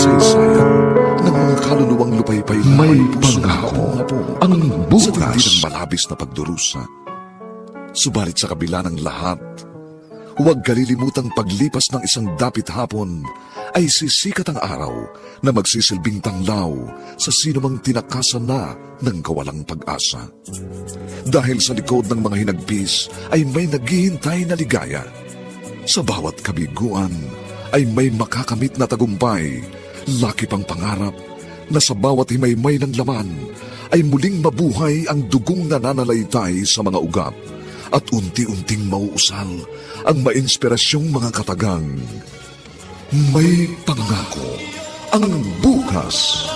kasaysayan ng mga kaluluwang lupay-pay na May puso pangako ang ang bukas sa tindi bukas. ng malabis na pagdurusa. Subalit sa kabila ng lahat, huwag kalilimutang paglipas ng isang dapit hapon ay sisikat ang araw na magsisilbing tanglaw sa sinumang tinakasan na ng kawalang pag-asa. Dahil sa likod ng mga hinagpis ay may naghihintay na ligaya. Sa bawat kabiguan ay may makakamit na tagumpay, laki pang pangarap na sa bawat himaymay ng laman ay muling mabuhay ang dugong nananalaytay sa mga ugat at unti-unting mauusal ang mainspirasyong mga katagang. May pangako ang bukas.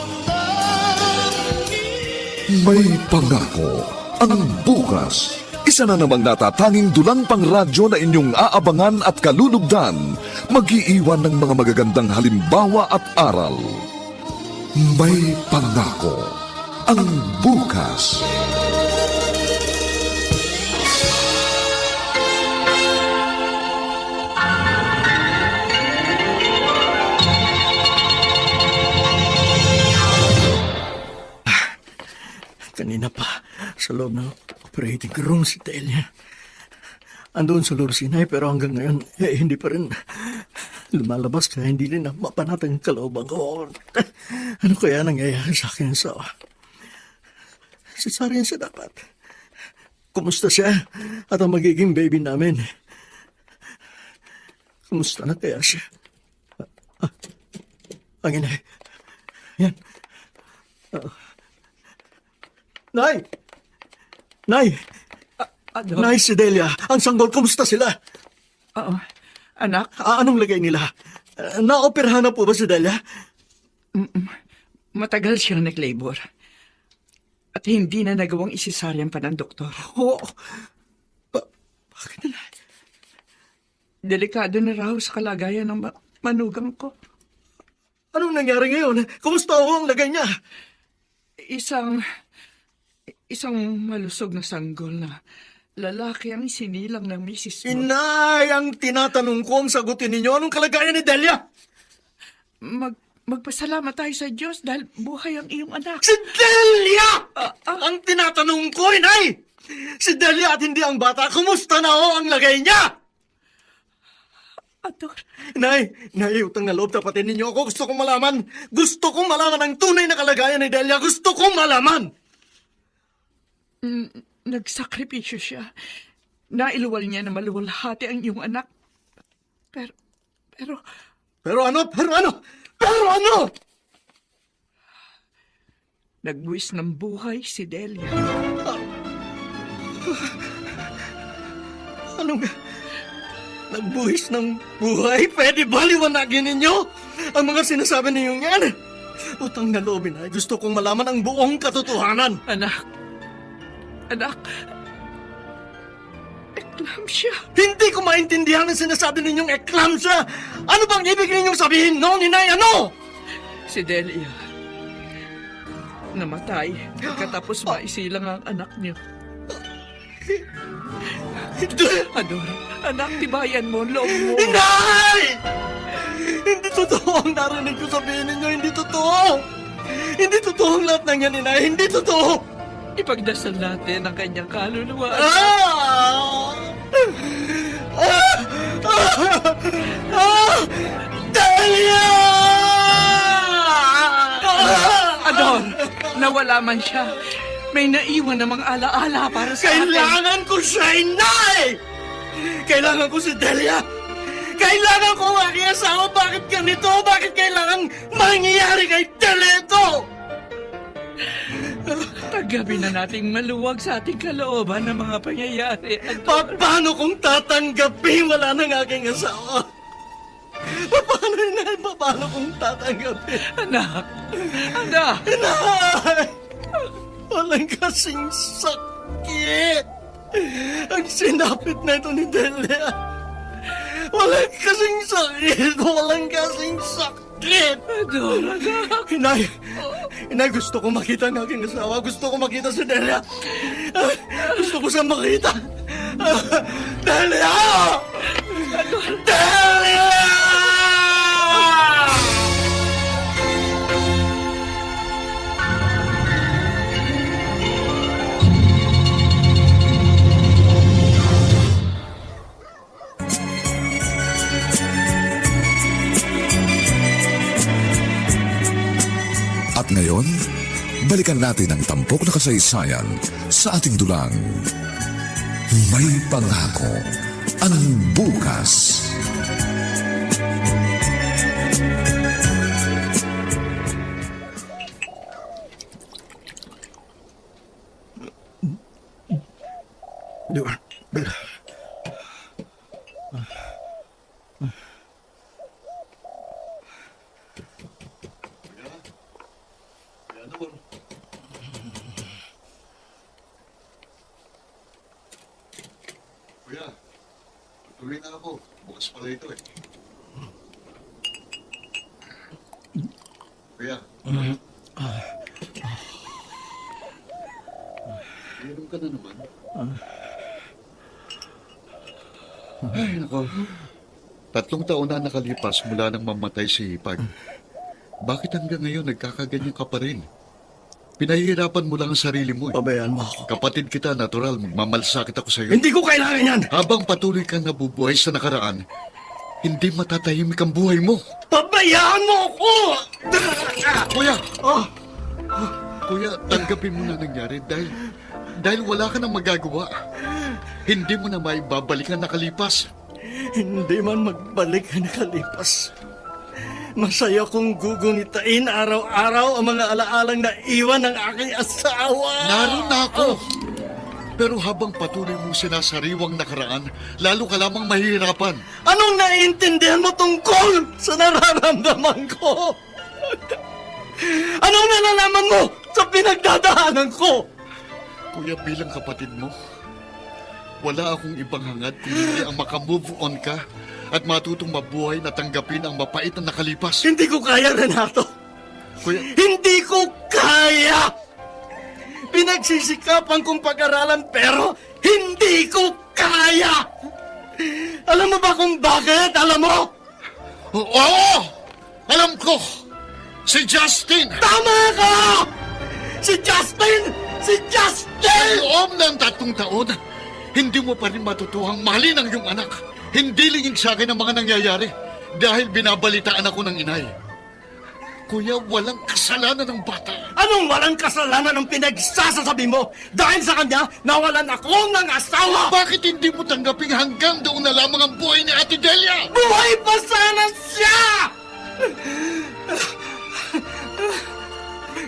May pangako ang bukas. Isa na namang natatanging dulang pang radyo na inyong aabangan at kalulugdan, mag-iiwan ng mga magagandang halimbawa at aral. May pangako ang bukas. Kanina pa, sa loob ng operating room si Delia. Andoon sa Lord Sinay pero hanggang ngayon, hindi pa rin lumalabas kaya hindi rin mapanatang kalooban ko. Ano kaya nangyayari sa akin sa cesarean siya dapat? Kumusta siya at ang magiging baby namin? Kumusta na kaya siya? Ang inay. Yan. Nay! Nay! Ano? Nay, si Delia. Ang sanggol, kumusta sila? Oo. Anak, Anong lagay nila? Naoperahan na po ba si Delia? matagal siyang nag-labor. At hindi na nagawang isisaryan pa ng doktor. Oo. Bakit nila? Delikado na raw sa kalagayan ng manugang ko. Anong nangyari ngayon? Kumusta ho ang lagay niya? Isang malusog na sanggol na lalaki ang sinilang ng misis mo. Inay, ang tinatanong ko ang sagutin ninyo. Anong kalagayan ni Delia? Magpasalamat tayo sa Diyos dahil buhay ang iyong anak. Si Delia! Ang tinatanong ko, Inay! Si Delia at hindi ang bata. Kumusta na ho ang lagay niya? Ador, Nay, utang na loob, tapatin ninyo ako. Gusto kong malaman. Gusto kong malaman ang tunay na kalagayan ni Delia. Gusto kong malaman. nagsakripisyo siya. Nailuwal niya na maluwalhati ang iyong anak. Pero, Pero ano? nagbuwis ng buhay si Delia. Anong nagbuhis ng buhay? Pwede ba liwanagin ninyo ang mga sinasabi ninyong yan? Utang na loob, Inay. Gusto kong malaman ang buong katotohanan. Anak, eclampsia. Hindi ko maintindihan ang sinasabi ninyong eclampsia. Ano bang ibig ninyong sabihin noon, Inay? Ano? Si Delia, namatay pagkatapos maisilang ang anak niyo. Ador, anak, tibayan mo, loob mo. Inay! Hindi totoo ang narinig ko sabihin ninyo. Hindi totoo. Hindi totoo ang lahat ng yan, Inay. Hindi totoo. Ipagdasal natin ang kanyang kaluluwa. Delia! Ador, nawala man siya. May naiwan namang alaala para sa atin. Kailangan ko siya, Inay! Kailangan ko si Delia! Kailangan ko ang aking asawa! Bakit ganito? Bakit kailangan mangyayari kay Delia ito? Tagabi na nating maluwag sa ating kalooban ng mga pangyayari. Paano kung tatanggapin wala ng aking asawa? Paano kung tatanggapin? Anak! Inay! Walang kasing sakit! Ang sinapit na ito ni Delia! Walang kasing sakit! Ador, anak! Inay, gusto ko makita ang aking asawa. Gusto ko makita si Delia. Gusto ko siyang makita. Delia! Delia! At ngayon, balikan natin ang tampok na kasaysayan sa ating dulang. May pangako ang bukas. Kuya, tuloy na ako. Bukas pala ito eh. Kuya. Inom ka na naman. Ay, nako. 3 taon na nakalipas mula nang mamatay si Hipag. Bakit hanggang ngayon nagkakaganyan ka pa rin? Pinahihirapan mo lang ang sarili mo eh. Pabayaan mo ako. Kapatid kita, natural, magmamalasakit ako sa'yo. Hindi ko kailangan yan! Habang patuloy kang nabubuhay sa nakaraan, hindi matatahimik ang buhay mo. Pabayaan mo ako! Kuya! Oh, Kuya, tanggapin mo na nangyari dahil wala ka nang magagawa. Hindi mo na maibabalik ang nakalipas. hindi man magbalik ang nakalipas. Masaya kong gugunitain araw-araw ang mga alaalang naiwan ng aking asawa. Naroon na ako. Pero habang patuloy mong sinasariwang nakaraan, lalo ka lamang mahihirapan. Anong naiintindihan mo tungkol sa nararamdaman ko? Anong nalalaman mo sa pinagdadaanan ko? Kuya, bilang kapatid mo, wala akong ibang hangad kundi ang makamove on ka at matutong mabuhay na tanggapin ang mapait na nakalipas. Hindi ko kaya, Renato. Kuya, Hindi ko kaya! Pinagsisikapan kong pag-aralan pero hindi ko kaya! Alam mo ba kung bakit? Alam mo? oo! Alam ko! Si Justin! Tama ka! Si Justin! Si Sa Justin! loob ng 3 taon, hindi mo pa rin matutuhang mahalin ang iyong anak. Hindi lingid sa akin ang mga nangyayari dahil binabalitaan ako ng inay. Kuya, walang kasalanan ng bata. Anong walang kasalanan ang pinagsasasabi mo? Dahil sa kanya, nawalan ako ng asawa! Bakit hindi mo tanggaping hanggang doon na lamang ang buhay ni Ate Delia? Buhay pa sana siya!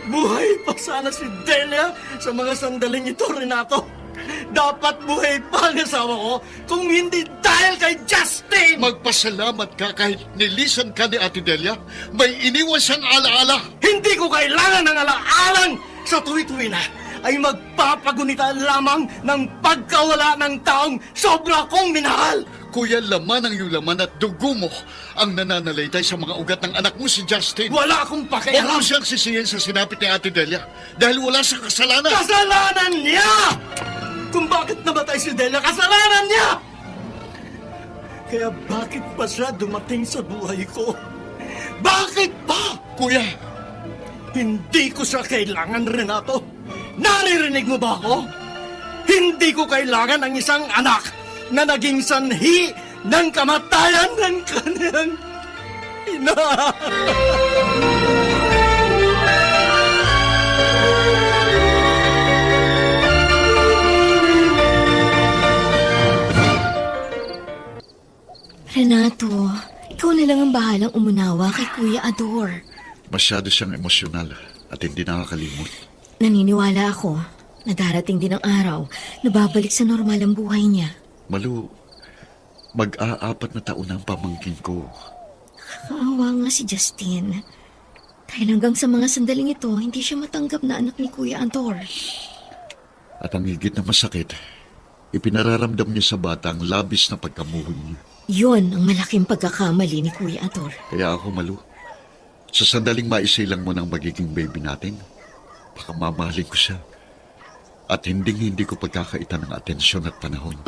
Buhay pa sana si Delia sa mga sandaling ito, Renato. Dapat buhay pa ang asawa ko kung hindi dahil kay Justin! Magpasalamat ka kahit nilisan ka ni Ate Delia. May iniwan siyang alaala. Hindi ko kailangan ng alaalang sa tuwi-tuwi na ay magpapagunita lamang ng pagkawala ng taong sobra kong minahal. Kuya, laman ang iyong laman at dugo mo ang nananalaytay sa mga ugat ng anak mo si Justin. Wala akong Huwag pakialam. mo siyang sisihin sa sinapit ni Ate Delia dahil wala siyang kasalanan. Kasalanan niya! Kung bakit namatay si Delia, kasalanan niya! Kaya bakit pa siya dumating sa buhay ko? Bakit pa? Kuya, Hindi ko siya kailangan, Renato. Naririnig mo ba ako? Hindi ko kailangan ang isang anak na naging sanhi ng kamatayan ng kanyang ina. Renato, ikaw na lang ang bahalang umunawa kay Kuya Ador. masyado siyang emosyonal at hindi nakakalimot. Naniniwala ako na darating din ang araw na babalik sa normal ang buhay niya. Malu, mag-4 na taon na ang pamangkin ko. Kaawa nga si Justin. Dahil hanggang sa mga sandaling ito, hindi siya matanggap na anak ni Kuya Ador. At ang higit na masakit, ipinararamdam niya sa bata ang labis na pagkamuhol niya. Yun ang malaking pagkakamali ni Kuya Ador. Kaya ako, Malu, sa sandaling maisilang mo ng magiging baby natin, baka mamahalin ko siya. At hindi ko pagkakaitan ng atensyon at panahon.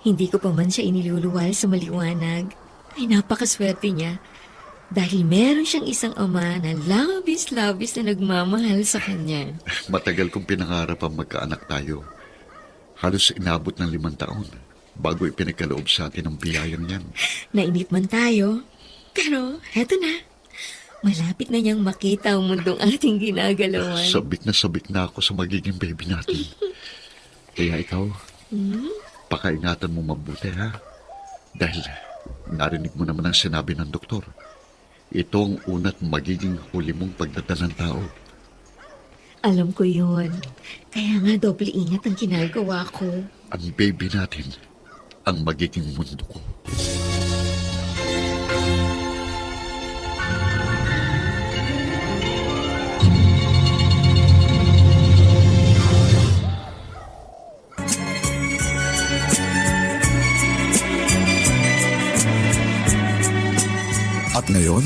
Hindi ko pa man siya iniluluwal sa maliwanag. Ay napakaswerte niya. Dahil meron siyang isang ama na labis-labis na nagmamahal sa kanya. Matagal kong pinangarap ang magkaanak tayo. Halos inabot ng 5 taon bago ipinagkaloob sa atin ang biyayang yan. Nainip man tayo. Pero heto na. Malapit na niyang makita ang mundong ating ginagalawan. Sabik na ako sa magiging baby natin. Kaya ikaw, pakaingatan mo mabuti, ha? Dahil narinig mo naman ang sinabi ng doktor. Ito ang una't magiging huli mong pagdadalang tao. Alam ko yun. Kaya nga doble ingat ang ginagawa ko. Ang baby natin, ang magiging mundo ko. At ngayon,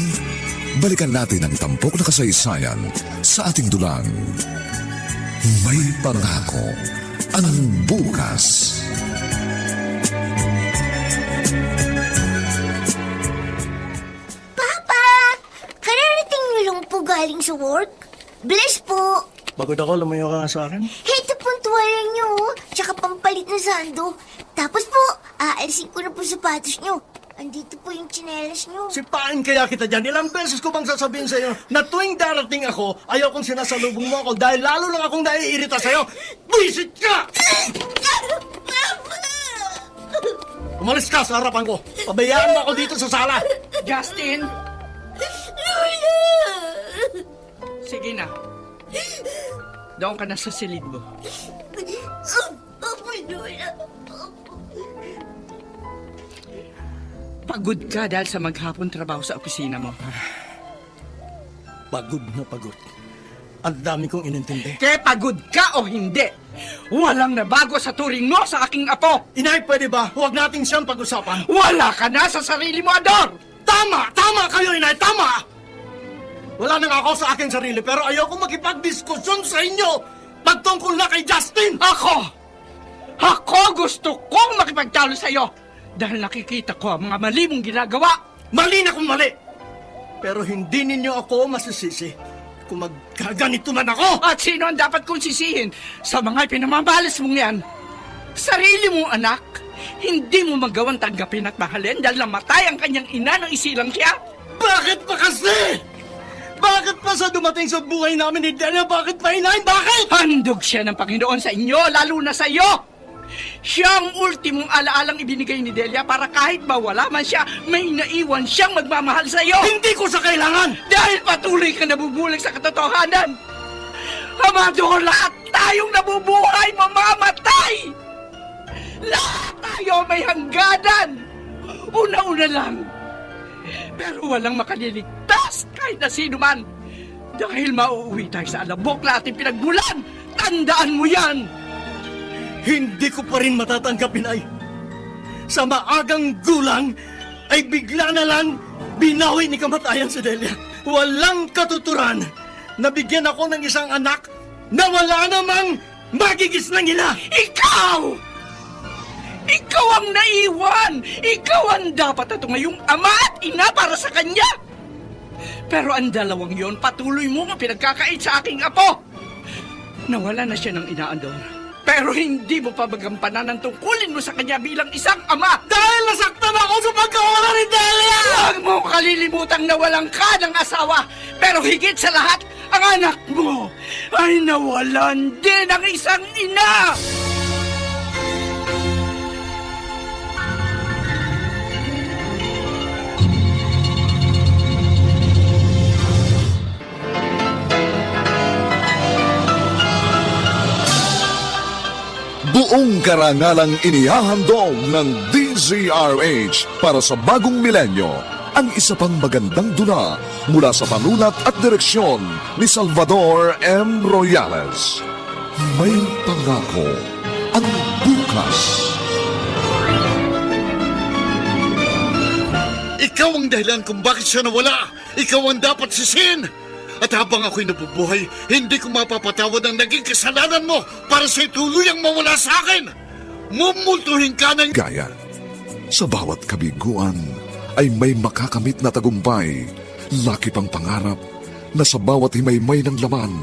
balikan natin ang tampok na kasaysayan sa ating dulang. May pangako ang bukas. Papa! Kararating niyo lang po galing sa work? Bless po! Pagod ako, lumayo ka nga sa akin. Ito pong tuwala niyo, tsaka pampalit na sando. Tapos po, aalisin ko na po sapatos niyo. Andito po yung tsinelas niyo. Sipain kaya kita dyan. Ilang beses ko bang sasabihin sa'yo na tuwing darating ako, ayaw kong sinasalubong mo ako dahil lalo lang akong naiirita sa'yo. Buisit ka! Umalis ka sa harapan ko. Pabayaan mo ako dito sa sala. Justin! Lola! Sige na. Doon ka na sa silid mo. Opo, Lola. Pagod ka dahil sa maghapon trabaho sa opisina mo. Pagod na pagod. Ang dami kong inintindi. Kaya pagod ka o hindi, walang nabago sa turing mo sa aking apo. Inay, pwede ba? Huwag natin siyang pag-usapan. Wala ka na sa sarili mo, Ador! Tama! Tama kayo, inay! Tama! Wala na nga ako sa aking sarili pero ayoko makipag-diskusyon sa inyo pagtungkol na kay Justin! Ako gusto kong makipagtalo sa iyo dahil nakikita ko ang mga mali mong ginagawa. Mali na kung mali! Pero hindi ninyo ako masisisi kung magkaganito man ako! At sino ang dapat kong sisihin sa mga pinamamalas mong yan? Sarili mong anak, hindi mo magawang tanggapin at mahalin dahil namatay ang kanyang ina nang isilang siya? Bakit pa kasi? Bakit pa sa dumating sa buhay namin ni Delia? Bakit pa inay? Bakit? Handog siya ng Panginoon sa inyo, lalo na sa iyo! Siya ang ultimong alaalang ibinigay ni Delia para kahit mawala man siya, may naiwan siyang magmamahal sa iyo! Hindi ko sa kailangan! Dahil patuloy ka nabubulag sa katotohanan! Amado, lahat tayong nabubuhay, mamamatay! Lahat tayo may hangganan! Una-una lang. Pero walang makaliligtas kahit na sino man. Dahil mauuwi tayo sa alabok na ating pinagmulan. Tandaan mo yan! Hindi ko pa rin matatanggapin ay sa maagang gulang ay bigla na lang binawi ni kamatayan si Delia. Walang katuturan na bigyan ako ng isang anak na wala namang magigis ng ina. Ikaw! Ikaw ang naiwan! Ikaw ang dapat na tungayong ama at ina para sa kanya! Pero ang dalawang yon, patuloy mo ang pinagkakait sa aking apo! Nawala na siya ng ina, Andor. Pero hindi mo pa magampanan ang tungkulin mo sa kanya bilang isang ama! Dahil nasaktan ako sa pagkawala ni Delia! Huwag mo kalilimutang nawalan ka ng asawa! Pero higit sa lahat, ang anak mo ay nawalan din ng isang ina! Buong karangalang inihahandog ng DZRH para sa bagong milenyo ang isa pang magandang dula mula sa panulat at direksyon ni Salvador M. Royales. May pangako ang bukas. Ikaw ang dahilan kung bakit siya nawala. Ikaw ang dapat sisihin. At habang ako'y nabubuhay, hindi ko mapapatawad ang naging kasalanan mo para sa'y tuluyang mawala sa akin. Mumultuhin ka ng... Gaya, sa bawat kabiguan ay may makakamit na tagumpay. Laki pang pangarap na sa bawat himaymay ng laman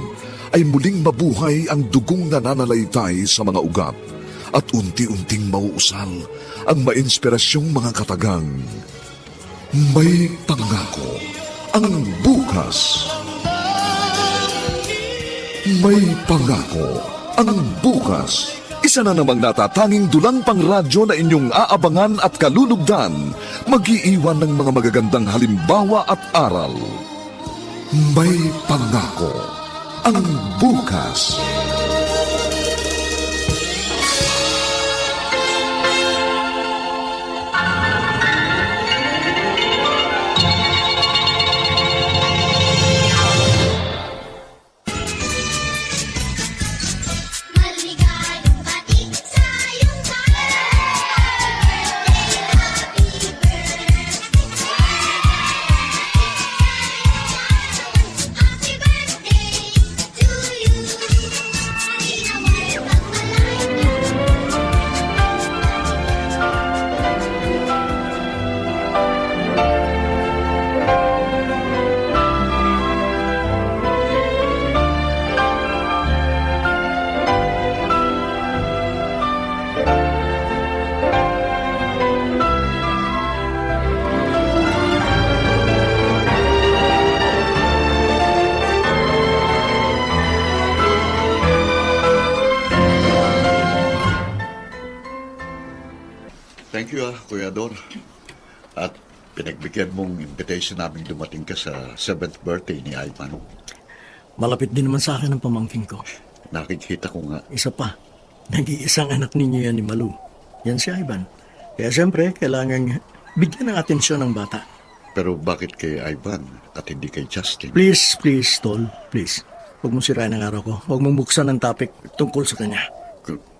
ay muling mabuhay ang dugong nananalaytay sa mga ugat at unti-unting mauusal ang mainspirasyong mga katagang. May pangako ang bukas. bukas. May pangako ang bukas. Isa na namang natatanging dulang pang radyo na inyong aabangan at kalulugdan, mag-iiwan ng mga magagandang halimbawa at aral. May pangako ang bukas. Maligayang bati sa iyong happy birthday to you. Inaway pagpalain. Thank you, Kuya Dor. At pinagbigyan mong invitation namin dumating ka sa 7th birthday ni Ivan. Malapit din naman sa akin ang pamangking ko. Nakikita ko nga. Isa pa, nag-iisang anak ninyo yan ni Malu. Yan si Ivan. Kaya siyempre, kailangan bigyan ng atensyon ng bata. Pero bakit kay Ivan at hindi kay Justin? Please, Tol. Please. Huwag mong sirain ang araw ko. Huwag mong buksan ang topic tungkol sa kanya.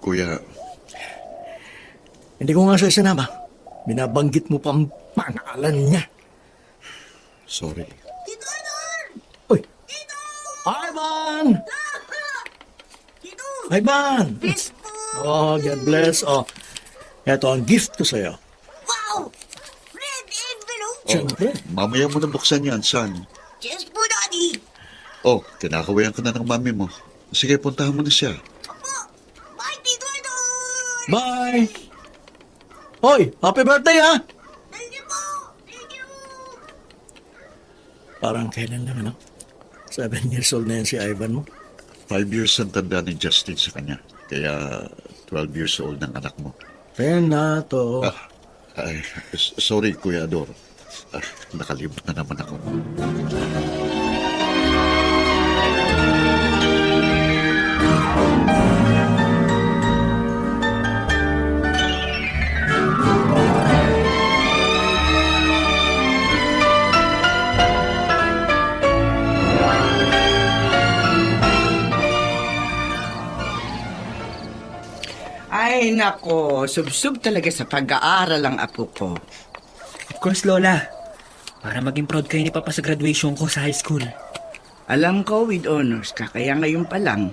Kuya, Hindi ko nga siya sinama. Binabanggit mo pa ang pangalan niya. sorry. Tito Idol! Uy! Ivan! Tito! Ivan! Bless po! Oh, God bless. Oh, eto ang gift ko sa'yo. Wow! Red envelope! Siyempre. Mamaya mo na buksan yan, son. Yes po, Daddy! Oh, kinakawayan ka na ng mami mo. Sige, puntahan mo na siya. Opo! Bye, Tito Idol! Bye! Hoy! Happy birthday, ha! Thank you po! Thank you! Parang kailan lang, ano? 7 years old na yan si Ivan mo. 5 years ang tanda ni Justin sa kanya. Kaya 12 years old ng anak mo. Renato. Sorry, Kuya Ador. Nakalimot na naman ako. Ay, nako. Subsub talaga sa pag-aaral ang apo ko. Of course, Lola. Para maging proud kayo ni Papa sa graduation ko sa high school. Alam ko with honors ka, kaya ngayon pa lang,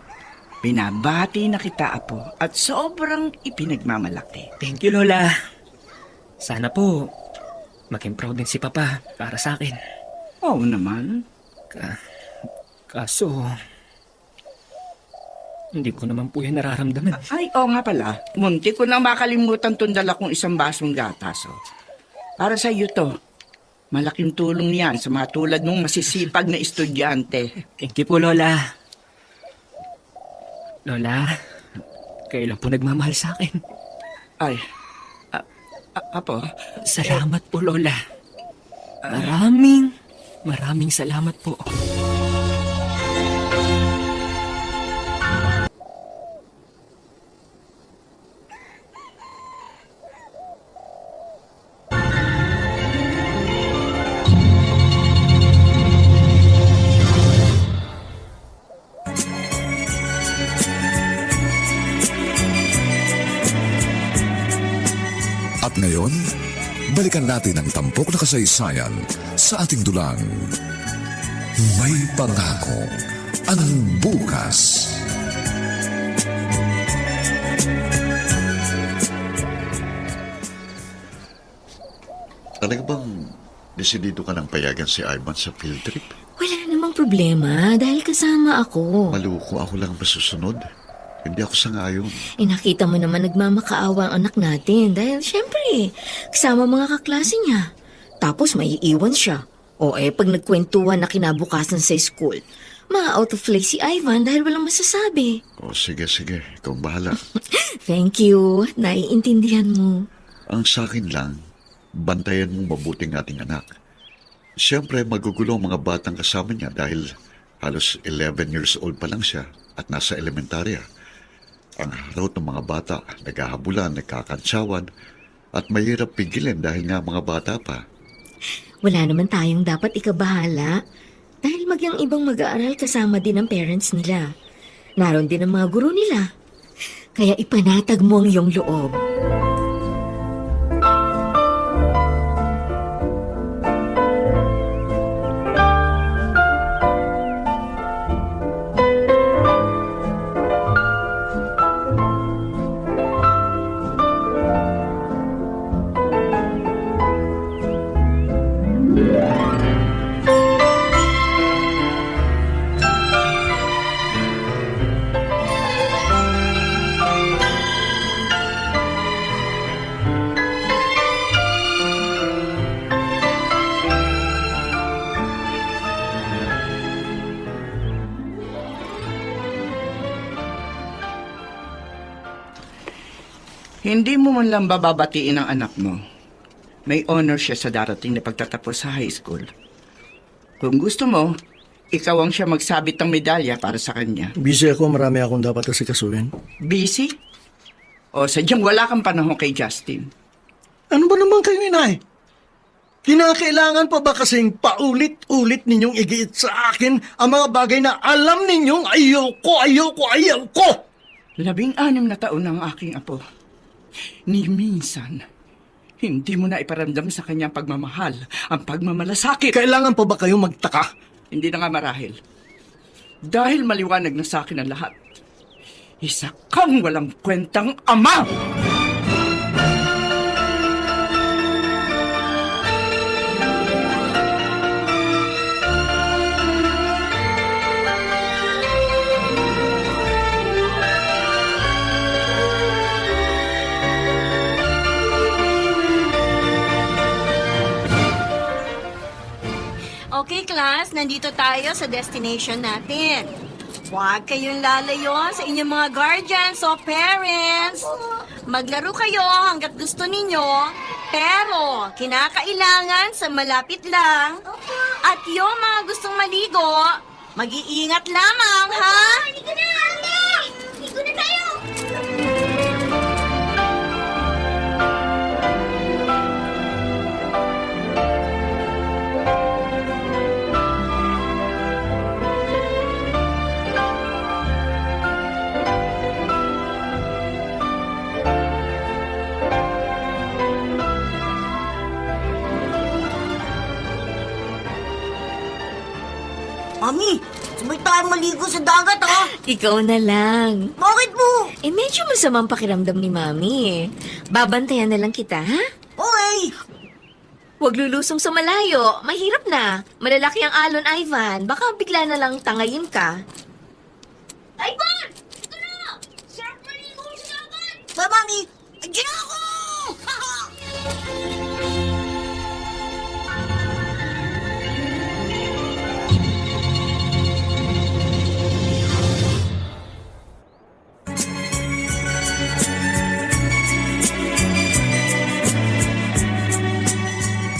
binabati na kita, apo, at sobrang ipinagmamalaki. Thank you, Lola. Sana po, maging proud din si Papa para sa akin. Oo naman. Kaso, hindi ko naman po yan nararamdaman. Ay, oo nga pala. Munti ko nang makalimutan tong dala kong isang basong gatas. Oh. Para sa iyo to. Malaking tulong yan sa mga tulad mong masisipag na estudyante. Thank you po, Lola. Lola, kayo lang po nagmamahal sa akin. Ay, apo. Salamat po, Lola. Maraming salamat po. At ngayon, balikan natin ang tampok na kasaysayan sa ating dulang. May pangako ang bukas. Talaga bang desidido ka ng payagan si Ivan sa field trip? Wala namang problema dahil kasama ako. Maluko ako lang masusunod. Hindi ako sangayon. Nakita mo naman nagmamakaawa ang anak natin dahil syempre, kasama mga kaklase niya. Tapos may iiwan siya. O pag nagkwentuhan na kinabukasan sa school, ma-out of place si Ivan dahil walang masasabi. O sige, ikaw ang bahala. Thank you. Naiintindihan mo. Ang sakin lang, bantayan mong mabuting ating anak. Siyempre, magugulo ang mga batang kasama niya dahil halos 11 years old pa lang siya at nasa elementarya. Ang harot ng mga bata, naghahabulan, nagkakantsawan, at mahirap pigilin dahil nga mga bata pa. Wala naman tayong dapat ikabahala dahil magyang ibang mag-aaral kasama din ang parents nila. Naroon din ang mga guro nila. Kaya ipanatag mo ang iyong loob. Hindi mo man lang bababatiin ang anak mo. May honor siya sa darating na pagtatapos sa high school. Kung gusto mo, ikaw ang siya magsabit ng medalya para sa kanya. Busy ako, marami akong dapat asikasuhin. Busy? O sadyang wala kang panahon kay Justin? Ano ba naman kayo, inay? Kinakailangan pa ba kasing paulit-ulit ninyong igiit sa akin ang mga bagay na alam ninyong ayoko? 16 na taon ang aking apo. Ni minsan, hindi mo na iparamdam sa kanyang pagmamahal, ang pagmamalasakit. Kailangan pa ba kayong magtaka? Hindi na nga marahil. Dahil maliwanag na sa akin ang lahat. Isa kang walang kwentang ama! Okay, class, nandito tayo sa destination natin. Huwag kayong lalayo sa inyong mga guardians o parents. Maglaro kayo hanggat gusto ninyo, pero kinakailangan sa malapit lang. At yung mga gustong maligo, mag-iingat lamang, ha? Ligo na, ate! Ligo na tayo! Mami, sabay tayo maligo sa dagat, ha? Ikaw na lang. Bakit mo? Medyo masamang pakiramdam ni Mami. Babantayan na lang kita, ha? Okay. Huwag lulusong sa malayo. Mahirap na. Malalaki ang alon, Ivan. Baka bigla na lang tangayin ka. Ivan! Ito na! Sarap maligo sa dagat! Ba, Mami? Andiyan ako!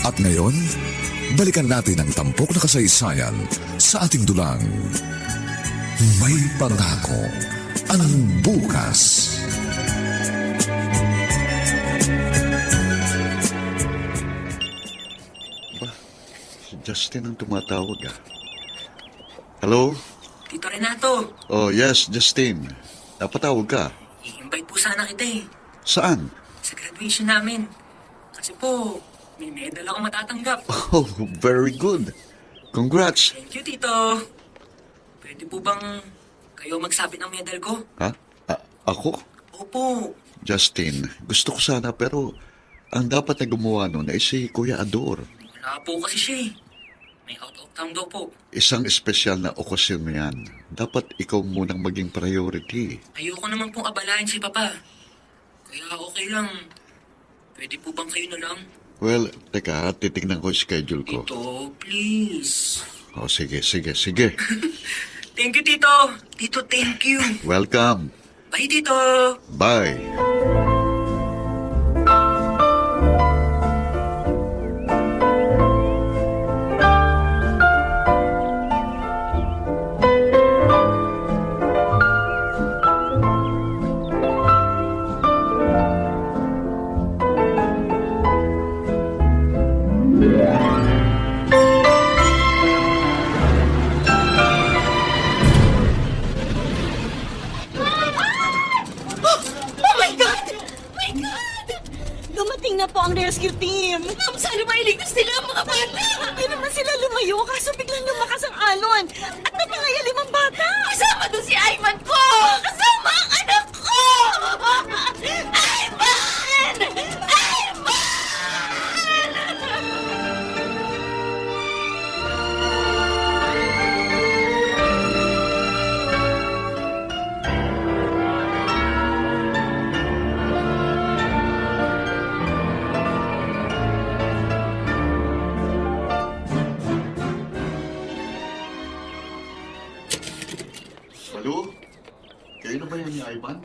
At ngayon, balikan natin ang tampok na kasaysayan sa ating dulang. May pangako ang bukas. Si Justin ang tumatawag, ah. Hello? Tito Renato, Oh, yes, Justin. Napatawag ka. i-invite po sana kita eh. Saan? Sa graduation namin. Kasi po, may medal ako matatanggap. Oh, very good. Congrats. Thank you, Tito. Pwede po bang kayo magsabit ng medal ko? Ha? Ako? Opo. Justin, gusto ko sana pero ang dapat na gumawa nun ay si Kuya Ador. Wala po kasi siya eh. May out of town daw po. Isang espesyal na okasyon mo yan. Dapat ikaw munang maging priority. Ayoko naman pong abalahin si Papa. Kaya okay lang. Pwede po bang kayo na lang? Well, teka, titignan ko yung schedule ko. Tito, please. Oh, sige. Thank you, Tito. Tito, thank you. Welcome. Bye, Tito. Bye. Oh my God! My God! Dumating na po ang rescue team. Ma'am, sana mailigtas nila ang mga bata. Hindi naman sila lumayo, kaso biglang lumakas ang alon. At napangaya 5 bata. Kasama doon si Ivan ko! Kasama ang anak ko! Ivan! Ivan! Malu? Kayo na ba yan ni Ivan?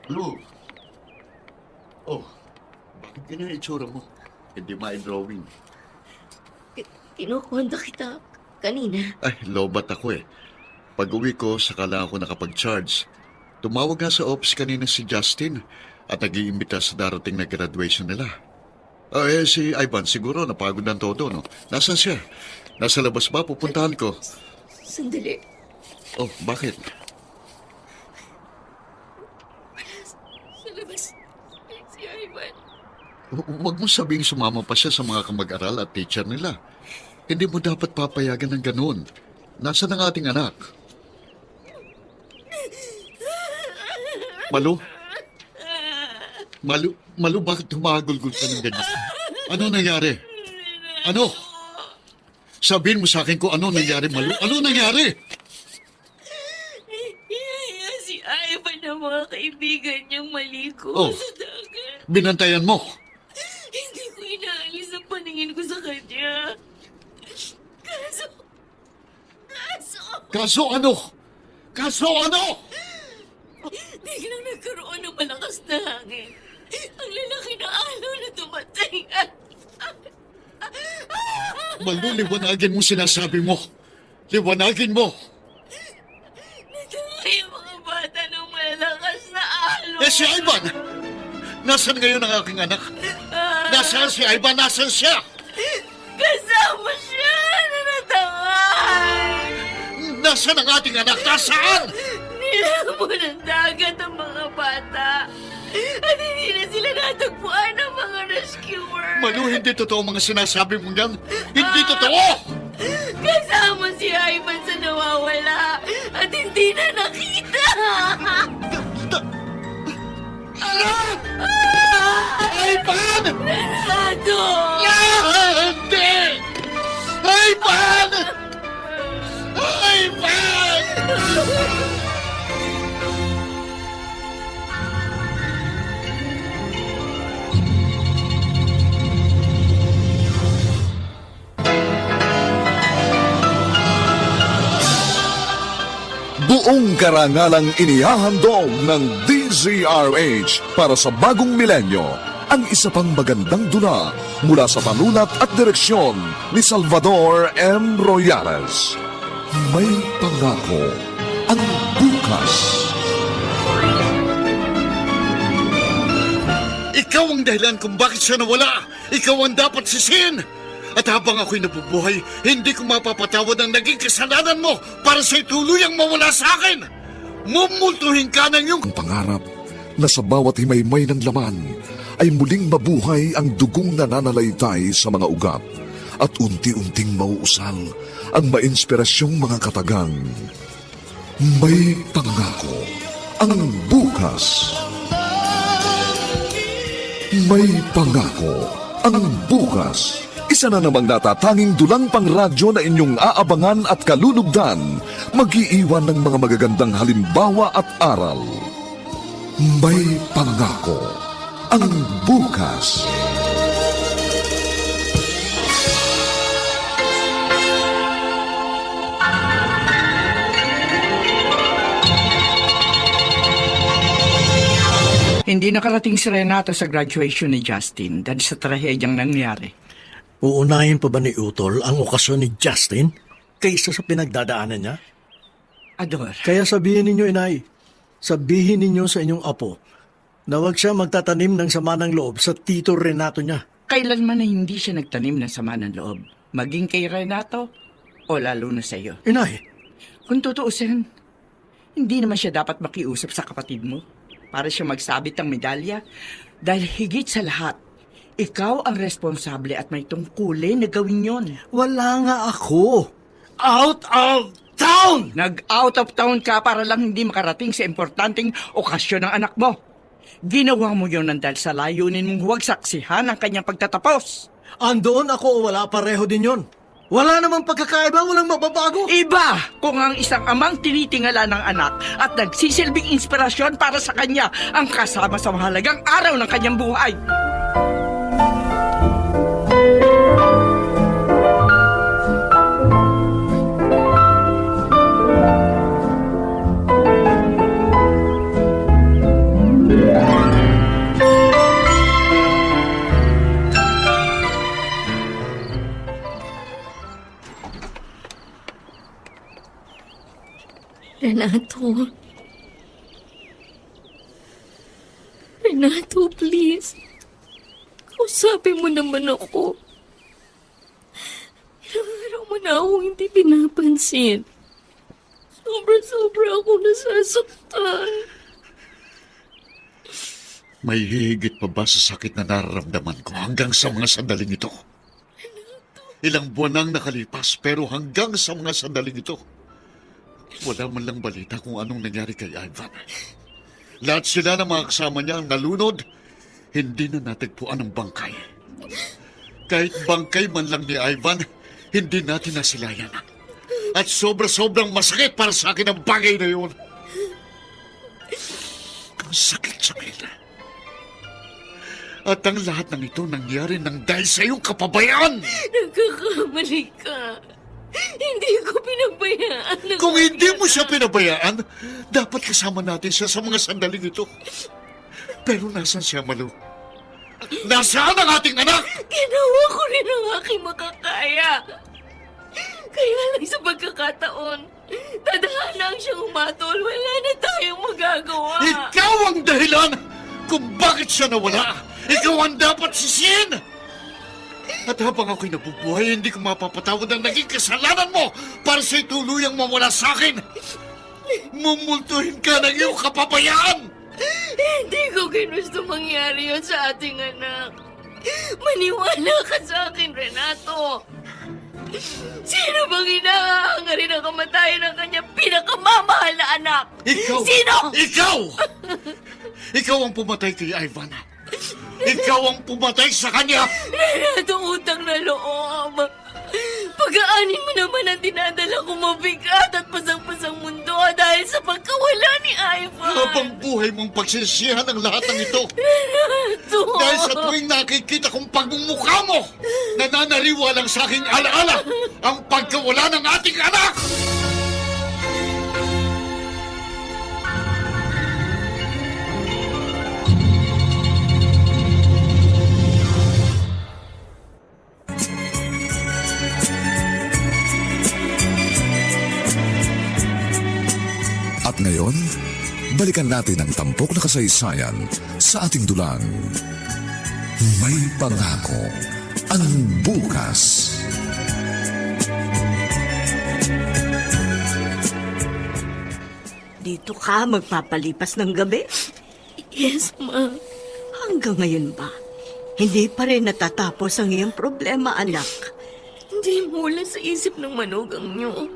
Malu? Oh, bakit ganyan ang itsura mo? Hindi ma-drawing. Kinukwenta kita kanina. Ay, lobat ako eh. Pag-uwi ko, saka lang ako nakapag-charge. Tumawag nga sa office kanina si Justin at nag-iimbita sa darating na graduation nila. Si Ivan, siguro napagod ng todo, no? Nasaan siya? Nasa labas ba? Pupuntahan ko. Sandali. Oh, bakit? Sa labas. Si Ivan. Huwag mo sabing sumama pa siya sa mga kamag-aral at teacher nila. Hindi mo dapat papayagan ng ganun. Nasaan ang ating anak? Malu? Malu, bakit humagulgul ka ng ganyan? Ano nangyari? Ano? Sabihin mo sa akin kung ano nangyari, Malu. Ano nangyari? Ihaya si Ivan ng mga kaibigan niyang maligo Oh. sa dagat. Binantayan mo. Hindi ko inaalis ang paningin ko sa kanya. Kaso ano? Kaso ano? Biglang nagkaroon ng malakas na hangin. Ang lalaki na alon na dumating. Malu, liwanagin mo sinasabi mo. Liwanagin mo. Natangay ang mga bata ng malakas na alon. Si Ivan! Nasaan ngayon ang aking anak? Nasaan si Ivan? Nasaan siya? Kasama siya na natangay. Nasaan ang ating anak? Nasaan? Nilamon ng dagat ang mga bata. At hindi na sila natagpuan ng mga rescuer. Malu, hindi totoo mga sinasabi mo yan. Hindi totoo! Kasama si Ivan sa nawawala at hindi na nakita. Ivan! Narado! Hindi! Ivan! Ivan! Buong karangalang inihahandog ng DZRH para sa bagong milenyo ang isa pang magandang dula mula sa panulat at direksyon ni Salvador M. Royales. May pangako ang bukas. Ikaw ang dahilan kung bakit siya nawala. Ikaw ang dapat sisihin. At habang ako'y nabubuhay, hindi ko mapapatawad ang naging kasalanan mo para sa'y tuluyang mawala sa akin. Mumultuhin ka ng iyong... Ang pangarap na sa bawat himaymay ng laman ay muling mabuhay ang dugong nananalaytay sa mga ugat at unti-unting mauusal ang mainspirasyong mga katagang. May pangako ang bukas. May pangako ang bukas. Isa na namang natatanging dulang pangradyo na inyong aabangan at kalulugdan, mag-iiwan ng mga magagandang halimbawa at aral. May pangako ang bukas. Hindi nakarating si Renato sa graduation ni Justin dahil sa trahedyang nangyari. Uunahin pa ba ni Utol ang okasyon ni Justin kaysa sa pinagdadaanan niya? Ador, Kaya sabihin ninyo, inay, sabihin ninyo sa inyong apo na huwag siya magtatanim ng sama ng loob sa tito Renato niya. kailanman na hindi siya nagtanim ng sama ng loob. Maging kay Renato o lalo na sa iyo. Inay, Kung tutuusin, hindi naman siya dapat makiusap sa kapatid mo para siya magsabit ng medalya dahil higit sa lahat, ikaw ang responsable at may tungkulin na gawin yon. wala nga ako. Out of town! Nag-out of town ka para lang hindi makarating sa importanteng okasyon ng anak mo. Ginawa mo yon dahil sa layunin mong huwag saksihan ang kanyang pagtatapos. Andoon ako o wala, pareho din yon. Wala namang pagkakaiba, walang mababago. Iba kung ang isang amang tinitingala ng anak at nagsisilbing inspirasyon para sa kanya ang kasama sa mahalagang araw ng kanyang buhay. Renato. Renato, please. Kausapin mo naman ako. Ilang araw mo na akong hindi pinapansin. Sobra-sobra ako nasasaktan. May hihigit pa ba sa sakit na nararamdaman ko hanggang sa mga sandaling ito? Ilang buwan nang nakalipas pero hanggang sa mga sandaling ito, wala man lang balita kung anong nangyari kay Ivan. Lahat sila ng mga kasama niya ang nalunod, hindi na natagpuan ang bangkay. Kahit bangkay man lang ni Ivan, hindi natin nasilayan. At sobra-sobrang masakit para sa akin ang bagay na yun. Ang sakit-sakit. At ang lahat ng ito nangyari nang dahil sa iyong kapabayaan. Nagkakamali ka. Hindi ko pinabayaan. Kung hindi mo siya pinabayaan, dapat kasama natin siya sa mga sandaling ito. Pero nasan siya, Malu? Nasaan ang ating anak? Ginawa ko rin ang aking makakaya. Kaya lang sa pagkakataon, tadhana siyang umatol. Wala na tayong magagawa. Ikaw ang dahilan kung bakit siya nawala. Ikaw ang dapat sisihin. At habang ako'y nabubuhay, hindi ko mapapatawad ang naging kasalanan mo para sa'y tuluyang mawala sa akin. Mumultuhin ka ng iyong kapabayaan. Hindi ko ginusto mangyari yun sa ating anak. Maniwala ka sa akin, Renato. Sino bang inahangarin ang kamatayan ng kanyang pinakamamahal na anak? Ikaw! Sino? Ikaw! Ikaw ang pumatay kay Ivan. Ikaw ang pumatay sa kanya! Renato, utang na loob. Pag-aanin mo naman ang dinadala ko mabigat at pasang-pasang mundo dahil sa pagkawala ni Ivan. Habang buhay mong pagsisihan ang lahat ng ito. Renato! Dahil sa tuwing nakikita kong pagmumukha mo, nananariwa lang sa aking alaala ang pagkawala ng ating anak! At ngayon, balikan natin ang tampok na kasaysayan sa ating dulang. May pangako ang bukas. Dito ka magpapalipas ng gabi? Yes, Ma. Hanggang ngayon ba? Hindi pa rin natatapos ang iyong problema, anak. Hindi mula sa isip ng manugang niyo.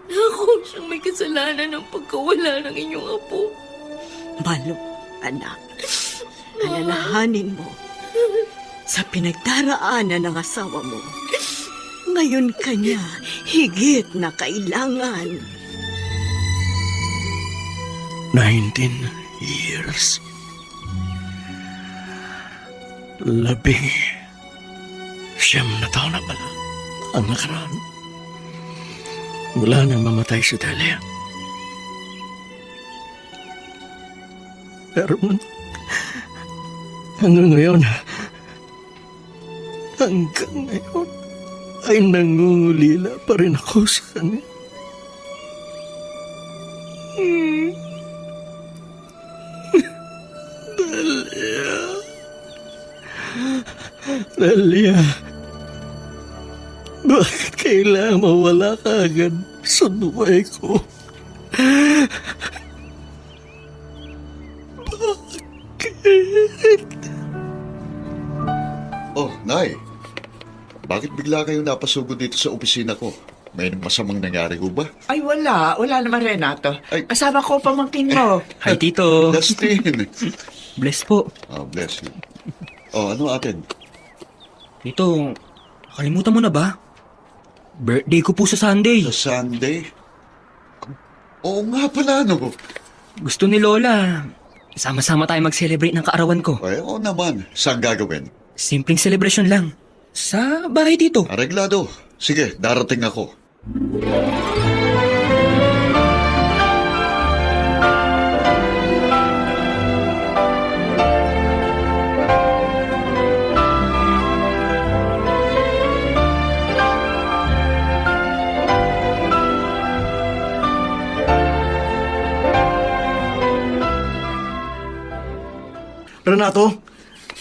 Na ako siyang may kasalanan ng pagkawala ng inyong apo. Malu, anak. Alalahanin mo sa pinagdaraanan ng asawa mo. Ngayon kanya higit na kailangan. 19 years. 19 na taon na pala ang nakaraan. Mula nang mamatay si Delia. Pero hanggang ngayon ay nangungulila pa rin ako sa kanya. Delia, bakit kailangan mawala ka agad sa buhay ko? Oh, Nay. Bakit bigla kayo napasugod dito sa opisina ko? May masamang nangyari ko ba? Ay, wala. Wala naman, Renato. Ay. Kasama ko pamangkin mo. Hi, Tito. Justin. Bless po. Oh, bless you. Oh, ano atin? Tito, kalimutan mo na ba? Birthday ko po sa Sunday. Sa Sunday? Oo nga pala, no? Gusto ni Lola, sama-sama tayo mag-celebrate ng kaarawan ko. Ay, oo naman. Saan gagawin? Simpleng celebration lang. Sa bahay dito. Areglado. Sige, darating ako. Renato,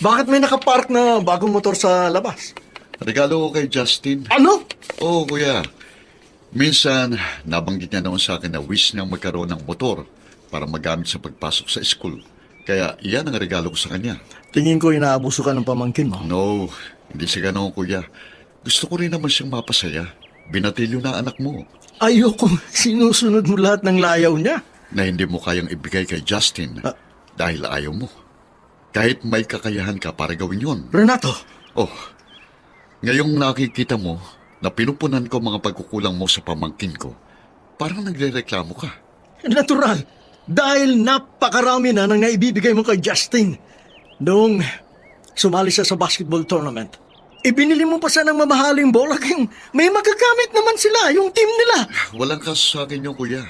bakit may nakapark na bagong motor sa labas? Regalo ko kay Justin. Ano? Oo, kuya. Minsan, nabanggit niya noon sa akin na wish niyang magkaroon ng motor para magamit sa pagpasok sa school. Kaya iyan ang regalo ko sa kanya. Tingin ko inaabuso ka ng pamangkin mo. No, hindi siya ganoon, kuya. Gusto ko rin naman siyang mapasaya. Binatilyo na anak mo Ayoko sinusunod mo lahat ng layaw niya. na hindi mo kayang ibigay kay Justin dahil ayaw mo. Kahit may kakayahan ka para gawin yun. Renato, Oh, ngayong nakikita mo na pinupunan ko mga pagkukulang mo sa pamangkin ko, parang nagrereklamo ka. natural. Dahil napakarami na nang naibibigay mo kay Justin. Noong sumali siya sa basketball tournament, ibinili mo pa siya ng mamahaling bola kayong may magagamit naman sila, yung team nila. Walang kaso sa akin yung kuya.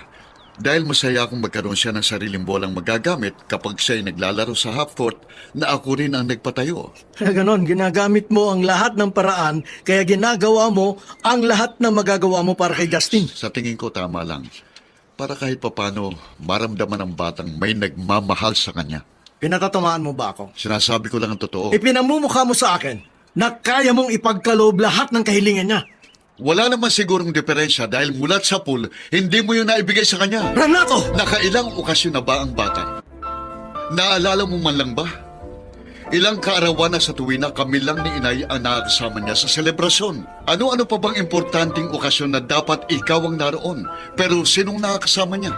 Dahil masaya akong magkaroon siya ng sariling bolang magagamit kapag siya'y naglalaro sa half court na ako rin ang nagpatayo. Kaya ganon, ginagamit mo ang lahat ng paraan, kaya ginagawa mo ang lahat na magagawa mo para kay Justin. Sa tingin ko tama lang. Para kahit papano maramdaman ng batang may nagmamahal sa kanya. Pinatatamaan mo ba ako? Sinasabi ko lang ang totoo. Ipinamumukha mo sa akin na kaya mong ipagkaloob lahat ng kahilingan niya. Wala naman sigurong diferensya dahil mulat sa pool, hindi mo yun naibigay sa kanya. Renato! Nakailang okasyon na ba ang bata? Naalala mo man lang ba? Ilang kaarawan na sa tuwi na kami lang ni Inay ang nakakasama niya sa selebrasyon. Ano-ano pa bang importanteng okasyon na dapat ikaw ang naroon? Pero sinong nakakasama niya?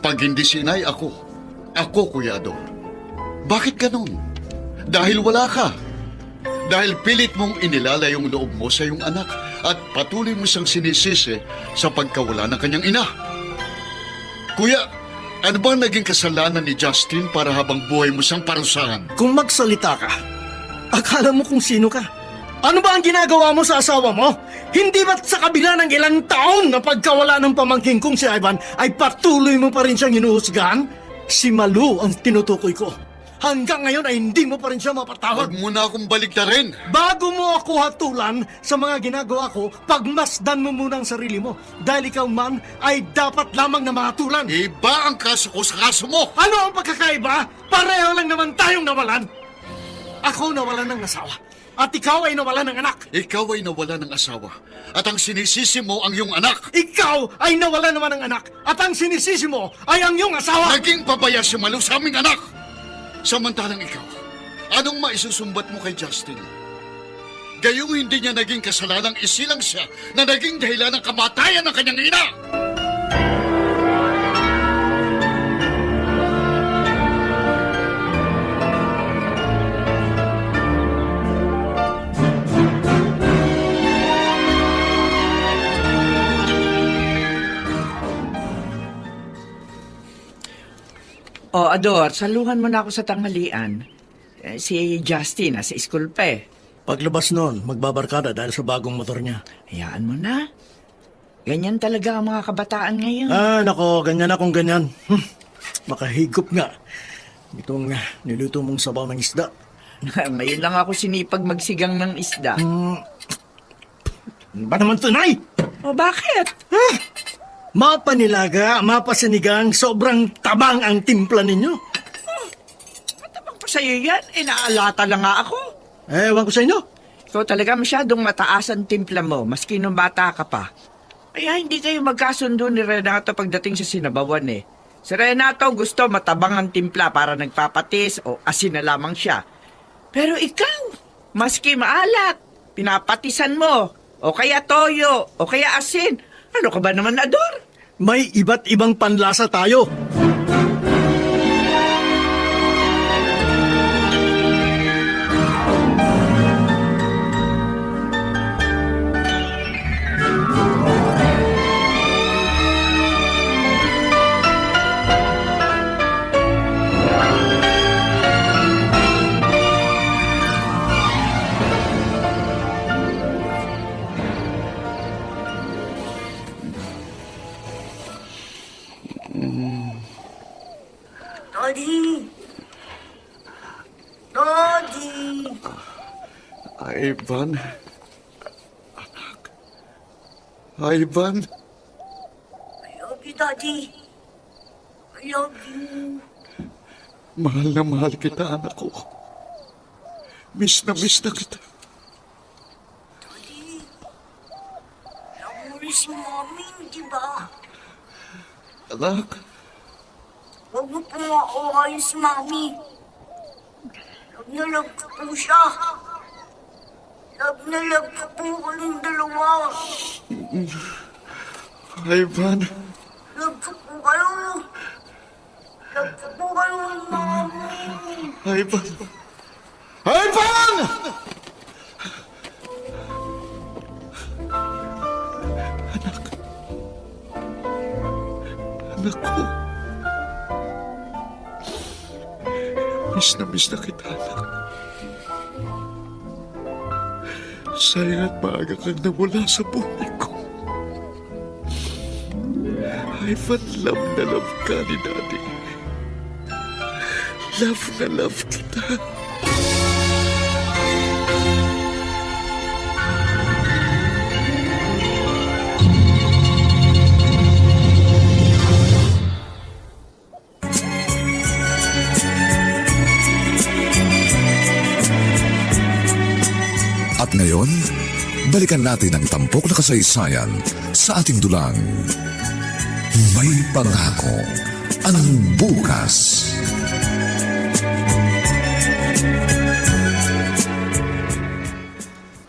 Pag hindi si Inay, ako. Ako, Kuya Ador. Bakit ganun? Dahil wala ka. Dahil pilit mong inilala yung loob mo sa iyong anak at patuloy mo siyang sinisisi sa pagkawala ng kanyang ina. Kuya, ano ba naging kasalanan ni Justin para habang buhay mo siyang parusahan? Kung magsalita ka, akala mo kung sino ka? Ano ba ang ginagawa mo sa asawa mo? Hindi ba't sa kabila ng ilang taon na pagkawala ng pamangking kong si Ivan ay patuloy mo pa rin siyang hinuhusgahan? Si Malu ang tinutukoy ko. Hanggang ngayon ay hindi mo pa rin siya mapatawad. Huwag mo na akong baliktarin. Bago mo ako hatulan sa mga ginagawa ko, pagmasdan mo muna ang sarili mo. Dahil ikaw man ay dapat lamang na mahatulan. Iba ang kaso ko sa kaso mo. Ano ang pagkakaiba? Pareho lang naman tayong nawalan. Ako nawalan ng asawa. At ikaw ay nawalan ng anak. Ikaw ay nawala ng asawa. At ang sinisisi mo ang iyong anak. Ikaw ay nawalan naman ng anak. At ang sinisisi mo ay ang iyong asawa. Naging pabaya si Malu sa aming anak. Samantalang ikaw, anong maisusumbat mo kay Justin? Gayong hindi niya naging kasalanang isilang siya na naging dahilan ng kamatayan ng kanyang ina. O Ador, saluhan mo na ako sa tanghalian. Si Justin, nasa school pa eh. Paglabas noon, magbabarkada dahil sa bagong motor niya. Hayaan mo na. Ganyan talaga ang mga kabataan ngayon. Nako, ganyan akong ganyan. Makahigop nga. Itong niluto mong sabaw ng isda. Ngayon lang ako sinipag magsigang ng isda. Ba naman to, Nay? O bakit? Mapanilaga, mapasinigang, sobrang tabang ang timpla ninyo. Matabang pa sa'yo yan. Inaalata lang nga ako. Ewan ko sa inyo. Ikaw talaga masyadong mataas ang timpla mo, maski nung bata ka pa. Kaya hindi kayo magkasundo ni Renato pagdating sa sinabawan eh. Si Renato gusto matabang ang timpla para nagpapatis o asin na lamang siya. Pero ikaw, maski maalat, pinapatisan mo, o kaya toyo, o kaya asin. Ano ka ba naman, Ador? May iba't ibang panlasa tayo. Daddy! Daddy! Ivan. Anak. Ivan. I love you, Daddy. I love you. Mahal na mahal kita, anak ko. Miss na kita. Daddy, love mo rin si Mommy, di ba? Anak. Huwag mo pong mauhayin si Mommy. Love na love ko po siya. Love na love ko po kayong dalawa. Ivan. Love ko po kayo. Love ko po kayo ni Mommy. Ivan. Ivan! Anak ko. Miss na kita, anak. Sayang at maaga kang nawala sa buhay ko. Ivan, love na love ka ni Daddy. Love na love kita. At ngayon, balikan natin ang tampok na kasaysayan sa ating dulang. May pangako ang bukas.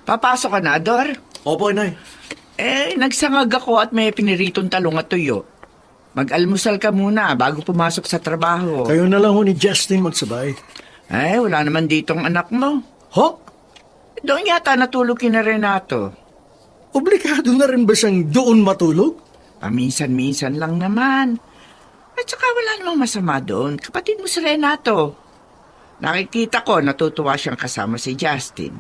Papasok ka na, Ador? Opo, Inay. Nagsangag ako at may piniritong talong at tuyo. Mag-almusal ka muna bago pumasok sa trabaho. Kayo na lang ho ni Justin magsabay. Wala naman ditong anak mo. Ho? Doon yata natulog kina Renato. Obligado na rin ba siyang doon matulog? Paminsan-minsan lang naman. At saka wala namang masama doon. Kapatid mo si Renato. Nakikita ko natutuwa siyang kasama si Justin.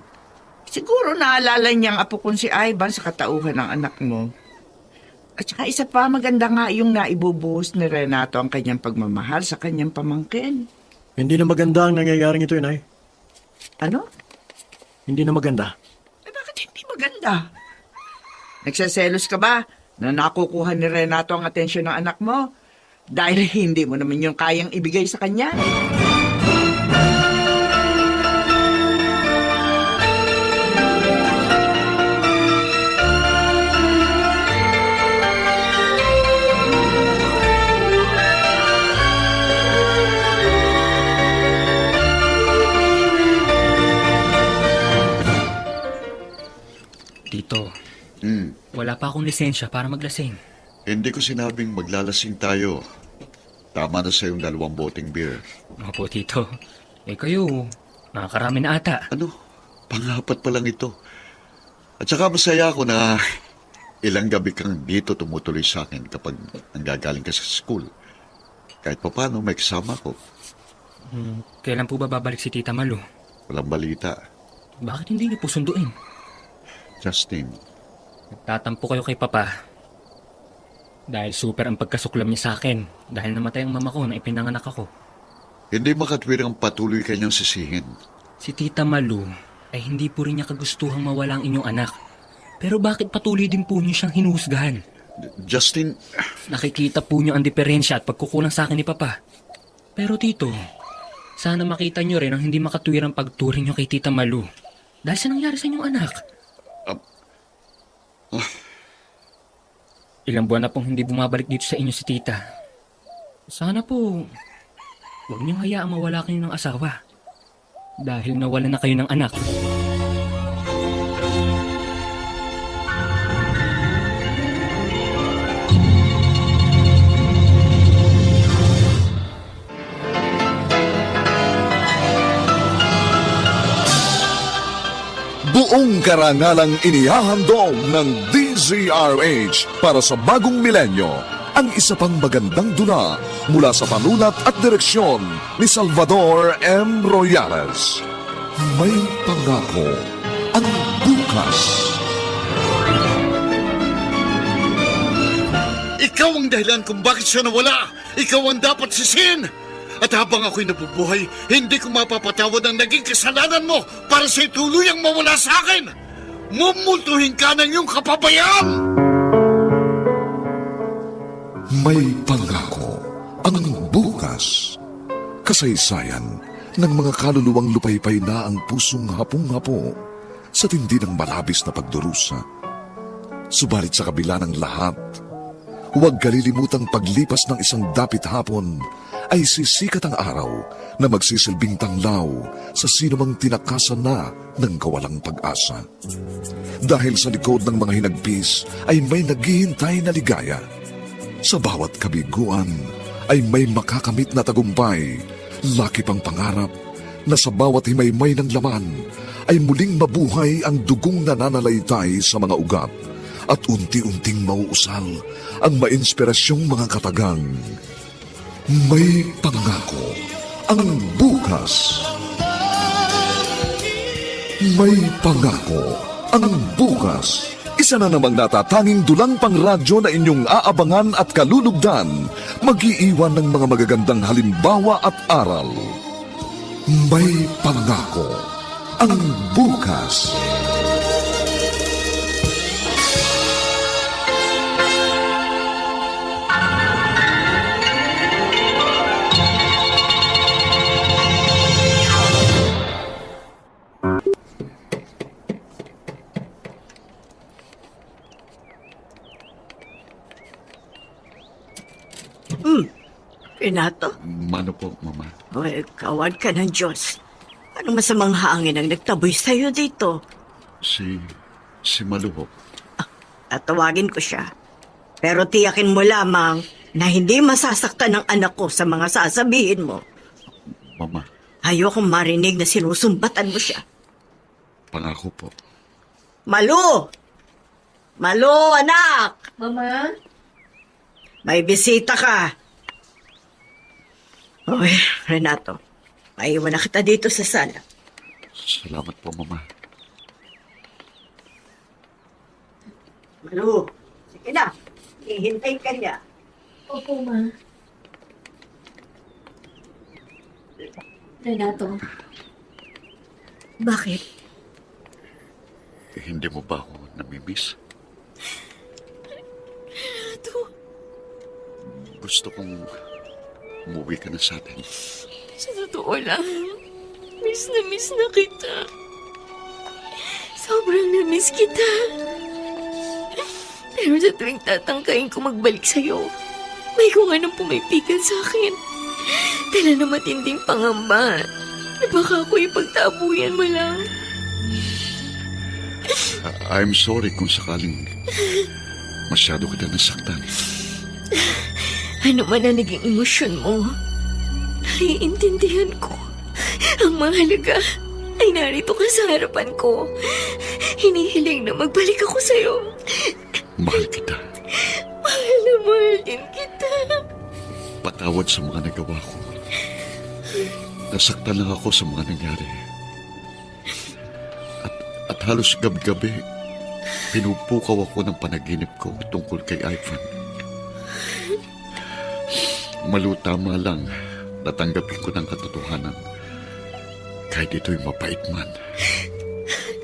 Siguro naalala niyang apo kong si Ivan sa katauhan ng anak mo. At saka isa pa, maganda nga yung naibubuhos ni Renato ang kanyang pagmamahal sa kanyang pamangkin. Hindi na maganda ang nangyayaring ito, Inay. Ano? Hindi na maganda. Bakit hindi maganda? Nagsaselos ka ba na nakukuha ni Renato ang atensyon ng anak mo? Dahil hindi mo naman yung kayang ibigay sa kanya. Tito, wala pa akong lisensya para maglasing. Hindi ko sinabing maglalasing tayo. Tama na sa yung 2 boteng beer. Opo, Tito. Kayo, nakakarami na ata. Ano? Pang-4 pa lang ito. At saka masaya ako na ilang gabi kang dito tumutuloy sa akin kapag nanggagaling ka sa school. Kahit pa paano, may kasama ko. Kailan po ba babalik si Tita Malu? Walang balita. Bakit hindi niyo po sunduin? Justin, Nagtatampo kayo kay Papa. Dahil super ang pagkasuklam niya sa akin. Dahil namatay ang mama ko na ipinanganak ako. hindi makatwirang patuloy kanyang sisihin. Si Tita Malu ay hindi po rin niya kagustuhang mawala ang inyong anak. Pero bakit patuloy din po niyo siyang hinuhusgahan? Justin, Nakikita po niyo ang diferensya at pagkukulang sa akin ni Papa. Pero Tito, sana makita niyo rin ang hindi makatwirang pagturing niyo kay Tita Malu. Dahil sa nangyari sa inyong anak. Ilang buwan na pong hindi bumabalik dito sa inyo si Tita. Sana po, huwag niyong hayaang mawala kayo ng asawa. Dahil nawalan na kayo ng anak. Buong karangalang inihahandog ng DZRH para sa bagong milenyo ang isa pang magandang dula mula sa panulat at direksyon ni Salvador M. Royales. May pangako ang bukas. ikaw ang dahilan kung bakit siya nawala. Ikaw ang dapat sisihin. At habang ako'y nabubuhay, hindi ko mapapatawad ang naging kasalanan mo para sa'y tuluyang mawala sa akin. Mumultuhin ka ng iyong kapabayaan! May pangako ang bukas. Kasaysayan ng mga kaluluwang lupaypay na ang pusong hapong-hapo sa tindi ng malabis na pagdurusa. Subalit sa kabila ng lahat, huwag kalilimutang paglipas ng isang dapit hapon ay sisikat ang araw na magsisilbing tanglaw sa sinumang tinakasan na ng kawalang pag-asa. Dahil sa likod ng mga hinagpis ay may naghihintay na ligaya. Sa bawat kabiguan ay may makakamit na tagumpay, laki pang pangarap na sa bawat himaymay ng laman ay muling mabuhay ang dugong nananalaytay sa mga ugat at unti-unting mauusal ang mainspirasyong mga katagang. May pangako ang bukas. May pangako ang bukas. Isa na namang natatanging dulang pangradyo na inyong aabangan at kalulugdan, mag-iiwan ng mga magagandang halimbawa at aral. May pangako ang bukas. Renato, Mano po, Mama? well, kawad ka ng Diyos. Anong masamang hangin ang nagtaboy sa'yo dito? Si Malu po. Tatawagin ko siya. Pero tiyakin mo lamang na hindi masasaktan ng anak ko sa mga sasabihin mo. Mama, Ayokong marinig na sinusumbatan mo siya. pangako po. Malu! Malu, anak! Mama? May bisita ka. Oy, Renato, maiwan na kita dito sa sala. Salamat po, Mama. Malu, sige na. Hihintay ka niya. Opo, Ma. Renato. Bakit? Hindi mo ba ako namimiss? Renato. Gusto kong umuwi ka na sa atin. Sa totoo lang, miss na kita. Sobrang na-miss kita. Pero sa tuwing tatangkain ko magbalik sa'yo, may kung anong pumipigan sa akin. Dala na matinding pangamba na baka ako ipagtabuyan mo lang. I'm sorry kung sakaling masyado kita nasaktan. Ano man ang naging emosyon mo, naiintindihan ko. Ang mahalaga ay narito ka sa harapan ko. Hinihiling na magbalik ako sa'yo. Mahal kita. Mahal na mahal din kita. magpatawad sa mga nagawa ko. Nasaktan lang ako sa mga nangyari. At halos gabi-gabi, pinupukaw ako ng panaginip ko tungkol kay Ivan. Malutama lang, natanggapin ko ng katotohanan. Kahit ito'y mapait man.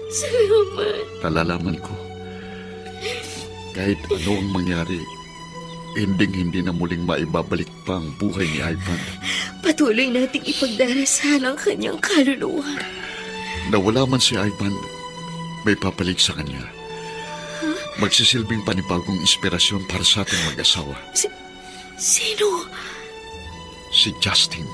Salamat. Nalalaman ko, kahit ano ang mangyari, hindi na muling maibabalik pa ang buhay ni Ivan. Patuloy nating ipagdarasal ang kanyang kaluluwa. Nawala man si Ivan, may papalit sa kanya. Magsisilbing panibagong inspirasyon para sa ating mag-asawa. Sino? Si Justin.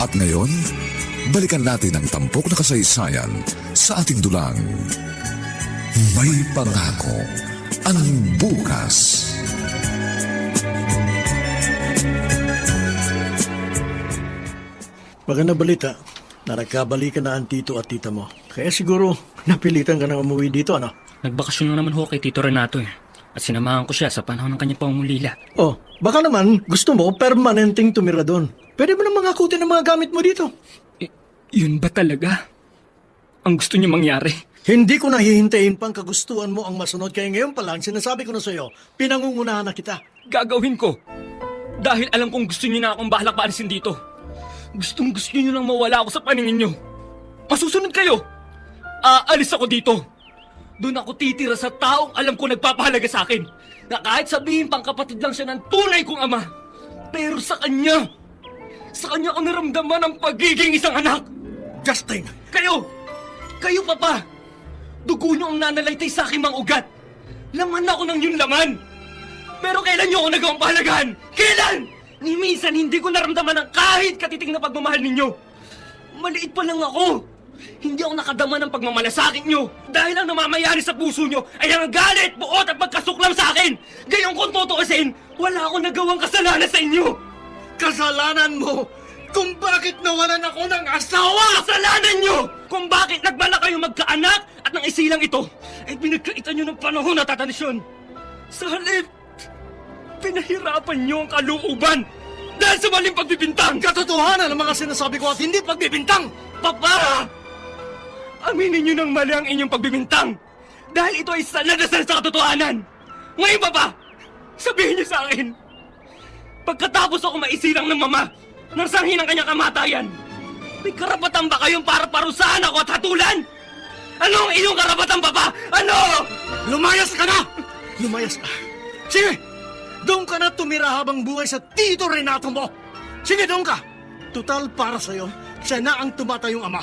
At ngayon, balikan natin ang tampok na kasaysayan sa ating dulang. May pangako ang bukas. Magandang balita. Nakabalikan na ang tito at tita mo. Kaya siguro napilitan ka nang umuwi dito, ano? Nagbakasyon lang naman ho kay Tito Renato eh. At sinamahan ko siya sa panahon ng kanyang pangungulila. Oh, baka naman gusto mo permanenteng tumira doon. Pwede mo nang mangakutin ang mga gamit mo dito. Yun ba talaga? Ang gusto niya mangyari? Hindi ko nahihintayin pang kagustuhan mo ang masunod. Kaya ngayon pa lang, sinasabi ko na sa'yo, pinangungunahan na kita. Gagawin ko. Dahil alam kong gusto niyo na akong bahalak paalisin dito. Gustong gusto niyo lang mawala ako sa paningin niyo. Masusunod kayo. Aalis ako dito. Doon ako titira sa taong alam ko nagpapahalaga sa akin. Na kahit sabihin pang kapatid lang siya ng tunay kong ama. Pero sa kanya ako naramdaman ang pagiging isang anak. Justin! Kayo papa. Dugo niyo ang nanalaitay sa aking mga ugat. Laman ako ng yun laman. Pero kailan niyo ako nagawang pahalagahan? Kailan? Ni minsan hindi ko naramdaman ang kahit katiting na pagmamahal ninyo. Maliit pa lang ako. Hindi ako nakadama ng pagmamalasakit nyo. Dahil ang namamayari sa puso nyo ay ang galit, buot at pagkasuklam sa akin. Gayong kung tutuusin, wala akong nagawang kasalanan sa inyo. Kasalanan mo kung bakit nawalan ako ng asawa! Kasalanan nyo kung bakit nagbala kayo magkaanak at nang isilang ito ay pinagkaitan nyo ng panahon at tanisyon. Sa halip, pinahirapan nyo ang kalooban dahil sa maling pagbibintang. Katotohanan ang mga sinasabi ko at hindi pagbibintang! Papa! Aminin nyo ng mali ang inyong pagbibintang dahil ito ay sanadasal sa katotohanan. Ngayon, Papa, sabihin niyo sa akin, pagkatapos ako maisilang ng mama, narsanghin ang kanyang kamatayan, may karapatan ba kayong para parusahan ako at hatulan? Ano ang iyong karapatan, Papa? Ano? Lumayas ka na! Lumayas ka. Sige! Doon ka na tumira habang buhay sa Tito Renato mo. Sige, doon ka. Tutal para sa'yo, siya na ang tumatayong ama.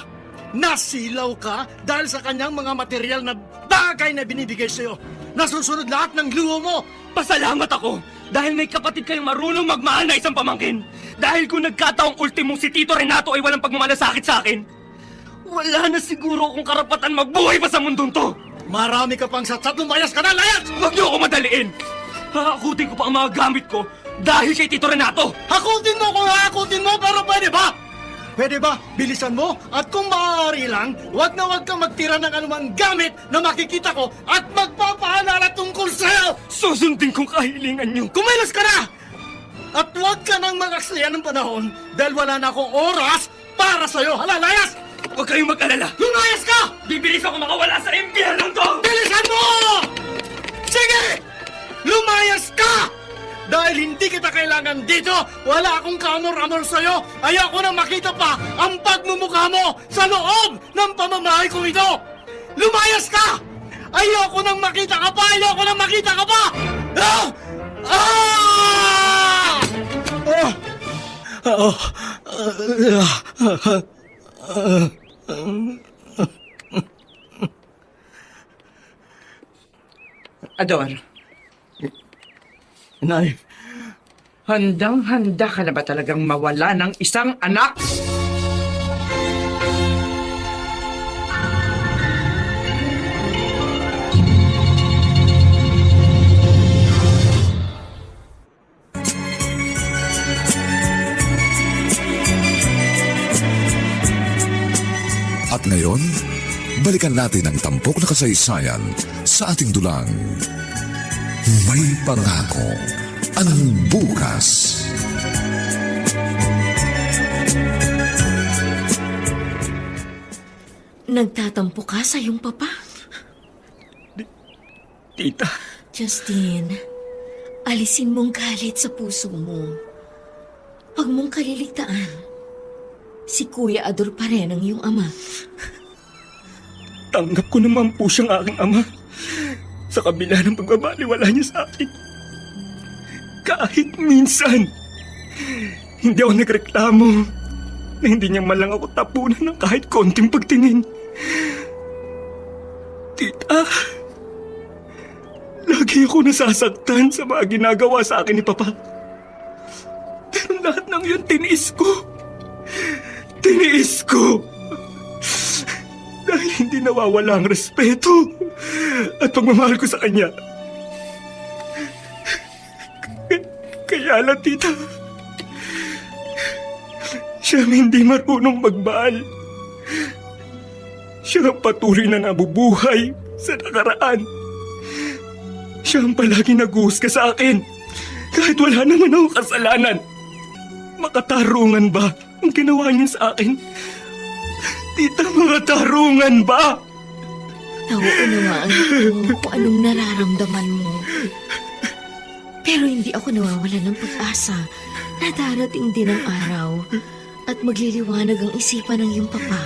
Nasilaw ka dahil sa kanyang mga material na bagay na binibigay sa'yo. Nasusunod lahat ng luho mo. Pasalamat ako dahil may kapatid kayong marunong magmahal na isang pamangkin. Dahil kung nagkataong ultimong si Tito Renato ay walang pagmamalasakit sa akin, wala na siguro akong karapatan magbuhay pa sa mundong to. Marami ka pang satsat, lumayas ka na, layas! Huwag niyo ako madaliin. Hakutin ko pa ang mga gamit ko dahil kay Tito Renato. Hakutin mo kung hakutin mo, pero pwede ba? Pwede ba? Bilisan mo at kung maaari lang, wag kang magtira ng anumang gamit na makikita ko at magpapaalala tungkol sa'yo! Susundin kong kahilingan niyo. Kumilos ka na! At wag ka nang mag-aksaya ng panahon dahil wala na akong oras para sa'yo. Hala, layas! Huwag kayong mag-alala. Lumayas ka! Bibilis ako makawala sa impyernong to! Bilisan mo! Sige! Lumayas ka! Dahil hindi kita kailangan dito, wala akong kaamor-amor sa'yo. Ayoko na makita pa ang pagmumukha mo sa loob ng pamamahay ko ito. Lumayas ka! Ayoko nang makita ka pa! Ayoko nang makita ka pa! Ah! Ah! Ador, Nay, handang-handa ka na ba talagang mawala ng isang anak? balikan natin ang tampok na kasaysayan sa ating dulang. May pangako ang bukas. Nagtatampo ka sa iyong papa? Tita, Justin, alisin mong galit sa puso mo. Huwag mong kaliligtaan. Si Kuya Ador pa rin ang iyong ama. tanggap ko naman po siyang aking ama sa kabila ng pagbabaliwala niya sa akin. Kahit minsan, hindi ako nagreklamo na hindi niya malang ako tapunan ng kahit konting pagtingin. Tita, lagi ako nasasaktan sa mga ginagawa sa akin ni Papa. Pero lahat ng yun tiniis ko. Tiniis ko. Dahil hindi nawawala ang respeto at pagmamahal ko sa kanya. Kaya lang, tita, siya ang hindi marunong magmahal. Siya ang patuloy na nabubuhay sa nakaraan. Siya ang palagi nag-uusga sa akin kahit wala naman akong kasalanan. Makatarungan ba ang ginawa niya sa akin? Tita, makatarungan ba? Nauunawaan ko kung anong nararamdaman mo. Pero hindi ako nawawalan ng pag-asa na darating din ang araw at magliliwanag ang isipan ng iyong papa.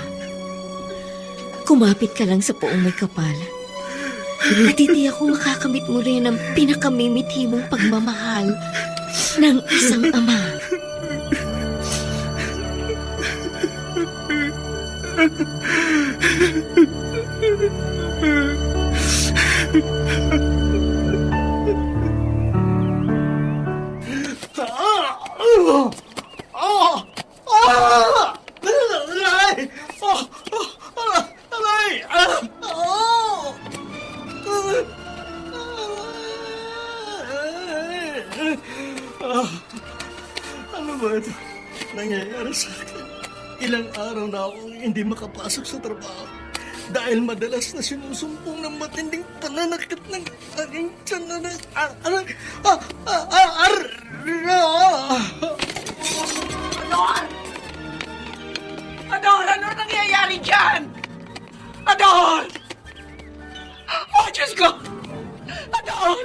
Kumapit ka lang sa poong may kapal. At titiyak ko makakamit mo rin ang pinakamimithi mong pagmamahal ng isang ama. Ano ba ito nangyayari sa akin? Ilang araw na akong hindi makapasok sa trabaho dahil madalas na sinusumpong ng matinding pananakit ng aking tiyan na Adol! Ano nangyayari dyan? Adol! Oh, Diyos ko! Adol!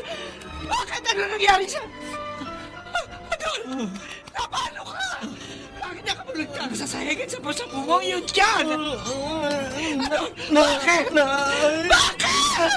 Bakit ano nangyari sa... Adol! Napano ka? Bakit nakabulog ka sa sahigan sa puso mo yun dyan? Adol! Bakit? Bakit?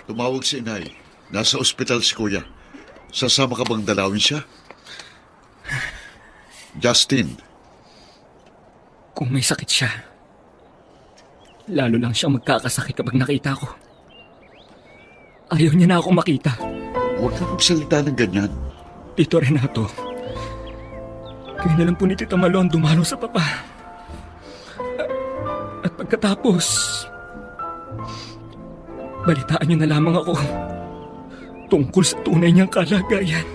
Tumawag si inay. Nasa ospital si kuya. Sasama ka bang dalawin siya? Justin, Kung may sakit siya, lalo lang siyang magkakasakit kapag nakita ko. Ayaw niya na ako makita. huwag ka magsalita ng ganyan. Tito Renato, kayo na lang po ni Tita Malo ang dumalo sa papa. At pagkatapos, balitaan niyo na lamang ako tungkol sa tunay niyang kalagayan.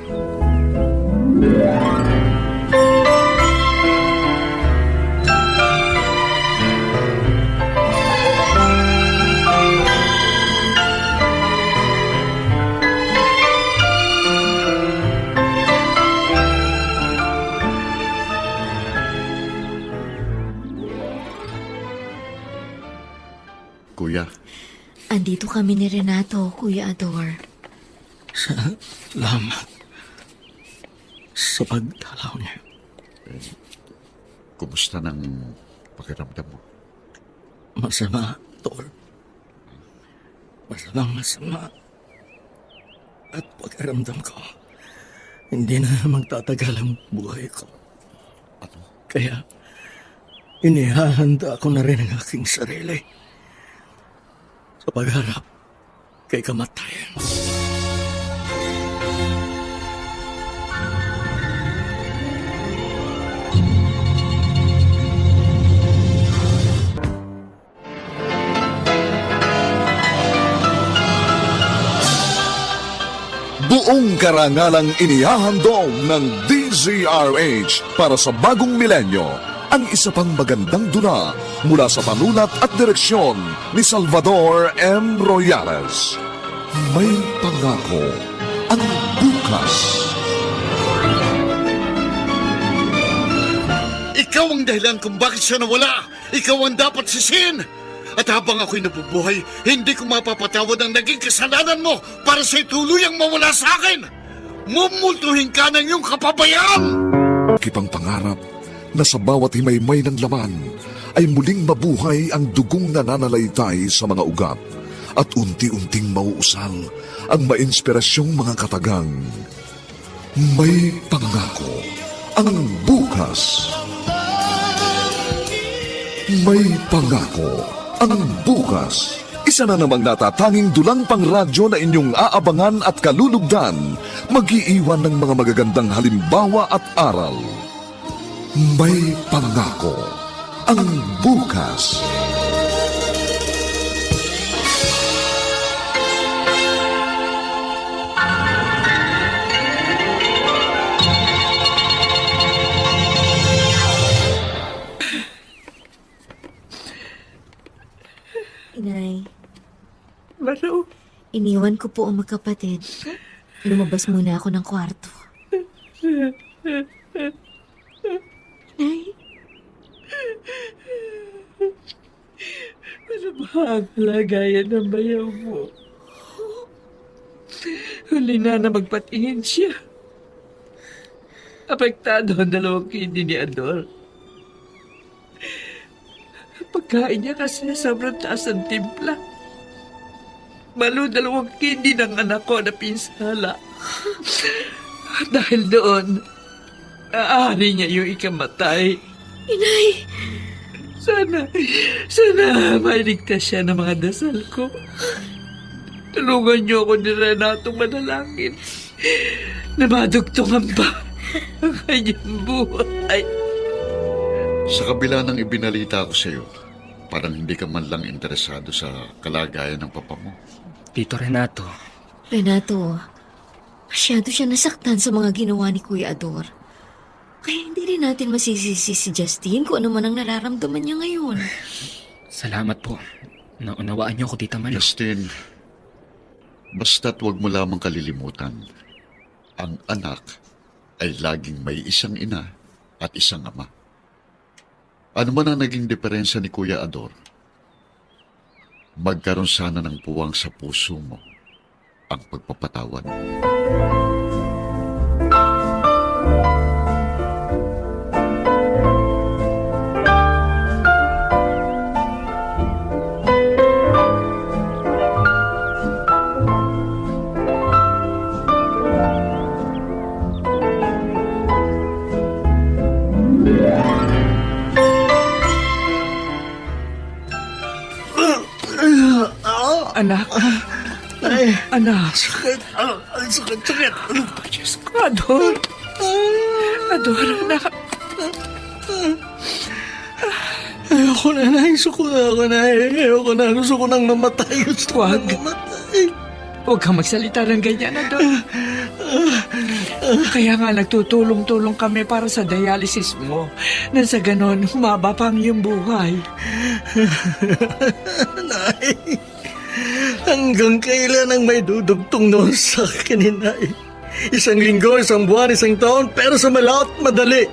Kuya, Andito kami ni Renato, Kuya Ador. Salamat sa pagdalaw niya. kumusta ng pakiramdam mo? Masama, Tol. Masama. At pagkaramdam ko, hindi na magtatagal ang buhay ko. Ano? Kaya, inihahanda ko na rin ang aking sarili sa pagharap kay kamatayan. Buong karangalang inihahandog ng DZRH para sa bagong milenyo ang isa pang magandang dula mula sa panulat at direksyon ni Salvador M. Royales. May pangako ang bukas. Ikaw ang dahilan kung bakit siya nawala. Ikaw ang dapat sisihin. At habang ako'y nabubuhay, hindi ko mapapatawad ang naging kasalanan mo para sa'y tuluyang mawala sa akin. Mumultuhin ka ng iyong kapabayaan! Kipang pangarap na sa bawat himaymay ng laman ay muling mabuhay ang dugong nananalaytay sa mga ugat at unti-unting mauusal ang mainspirasyong mga katagang. May pangako ang bukas. May pangako ang bukas. Isa na namang natatanging dulang pangradyo na inyong aabangan at kalulugdan, mag-iiwan ng mga magagandang halimbawa at aral. May pangako ang bukas. Inay, Maro, iniwan ko po ang magkapatid. Lumabas muna ako ng kwarto. Inay, ano ba ang kalagayan ng bayaw mo? Huli na magpatingin siya. Apektado ang dalawang kidney ni Ador. Pagkain niya kasi sobrang taas ang timpla. Malo dalawang kidney ng anak ko na pinsala. Dahil doon, aari niya yung ikamatay. Inay! Sana mailigtas siya ng mga dasal ko. Tulungan niyo ako ni Renato manalangin na madugtungan ba ang kanyang buhay. Sa kabila ng ibinalita ko sa iyo, parang hindi ka man lang interesado sa kalagayan ng papa mo. Tito Renato, Renato, masyado siya nasaktan sa mga ginawa ni Kuya Ador. Kaya hindi rin natin masisisi si Justin kung ano man ang nararamdaman niya ngayon. salamat po. Naunawaan niyo ako, Tita Malu. Justin, basta't huwag mo lamang kalilimutan, ang anak ay laging may isang ina at isang ama. Ano man ang naging diferensya ni Kuya Ador, magkaroon sana ng puwang sa puso mo ang pagpapatawad. Anak, Ay, anak, sakit. Sakit. Diyos ko, Ador. Ador, anak. Ayoko na, Nay. Suko na ako, Nay. Ayoko na. Gusto ko nang mamatay. Gusto ko Wag. nang mamatay. Huwag kang magsalita ng ganyan, Ador. Kaya nga nagtutulong-tulong kami para sa dialysis mo. Na sa ganon, humaba pa ang iyong buhay. Nay, hanggang kailan ang may dudugtong noon sa akin ni Nay? 1 linggo, 1 buwan, 1 taon, pero sa malaot, madali.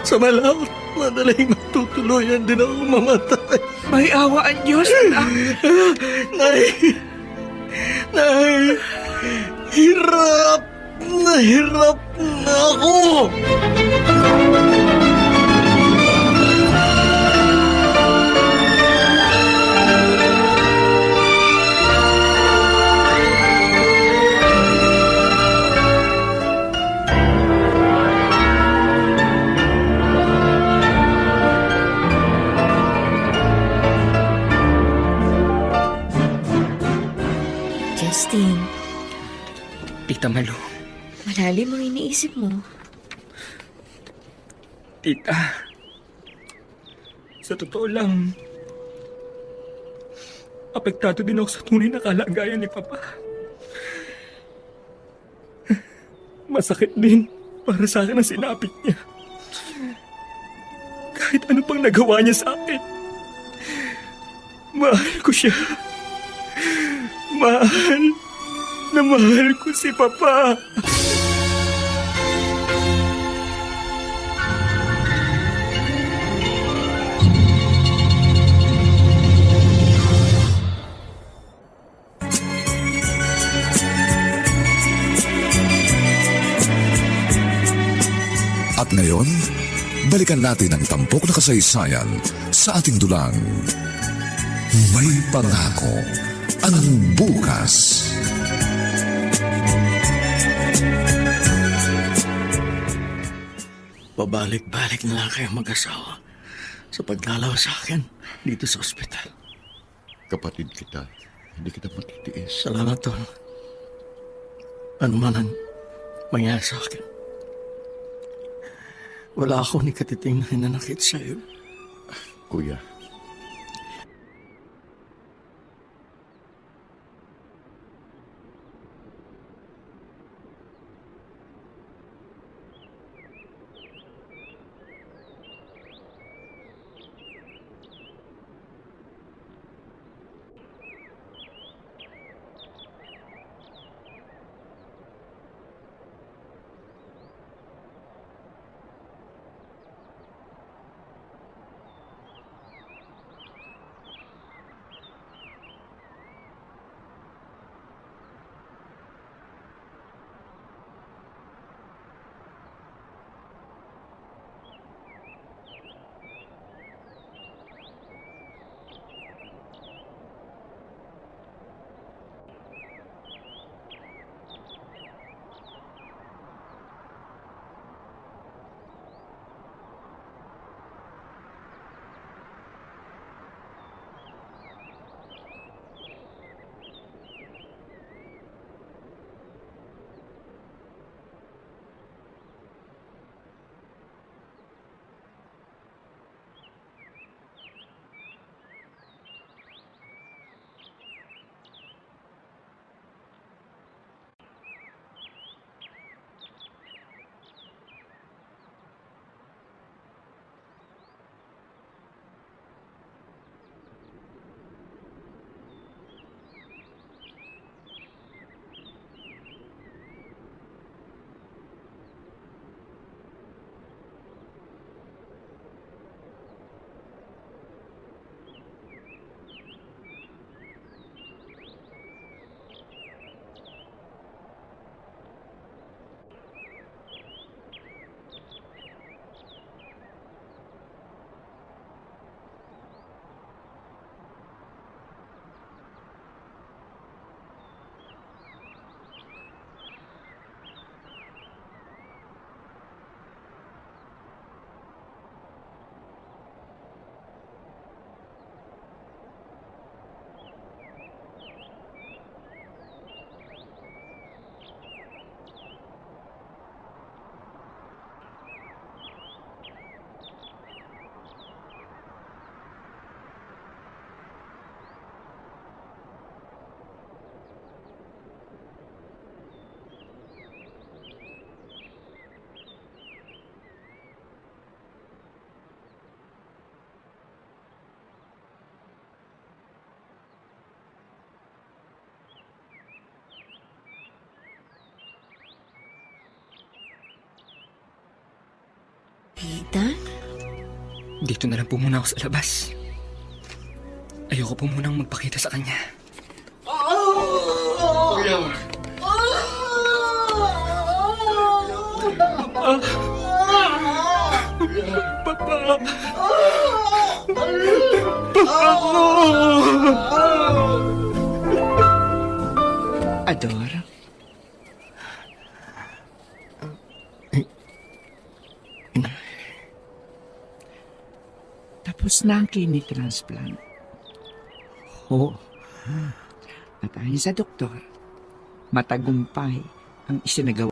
Sa malaot, madali matutuluyan din ako mamatay. May awa ang Diyos, anak. Nay, Nay, hirap na ako. Tita Malu, Malalim ang iniisip mo. Tita, sa totoo lang, apektado din ako sa tunay na kalagayan ni Papa. Masakit din para sa akin ang sinapit niya. Kahit ano pang nagawa niya sa akin, mahal ko siya. Mahal na mahal ko si Papa. At ngayon, balikan natin ang tampok na kasaysayan sa ating dulang. May pangako ang bukas. Pabalik-balik na lang kayong mag-asawa sa pagdalaw sa akin dito sa ospital. Kapatid kita, hindi kita matitiis. Salamat, Tol. Ano man ang mangyari sa akin. Wala ako ni Katiting na hinanakit sa iyo. Kuya, Tita? Dito na lang po muna ako sa labas. Ayoko po munang magpakita sa kanya. kuya, Papa! Papa ko! Ador, tapos na ang kidney transplant. Oo. At ayon sa doktor, matagumpay ang isinagawa.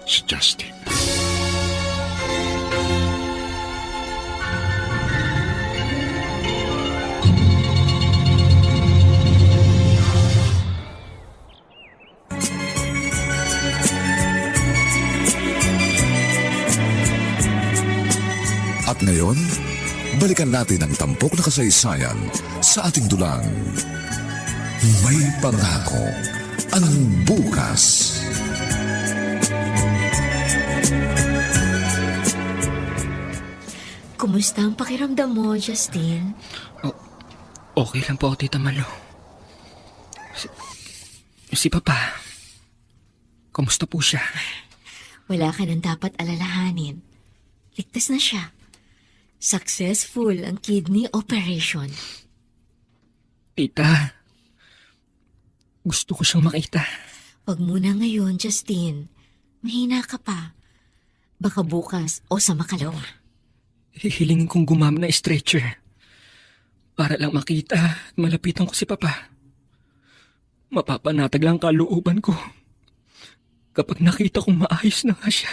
Si Justin. At ngayon, balikan natin ang tampok na kasaysayan sa ating dulang. May pangako ang bukas. Kumusta ang pakiramdam mo, Justin? Okay lang po, Tita Malu. Si Papa, kumusta po siya? Wala ka nang dapat alalahanin. Ligtas na siya. Successful ang kidney operation. Tita, gusto ko siyang makita. Huwag muna ngayon, Justin. Mahina ka pa. Baka bukas o sa makalawa. Hihilingin kong gumamit ng stretcher para lang makita at malapitan ko si Papa. Mapapanatag lang kalooban ko kapag nakita kong maayos na nga siya.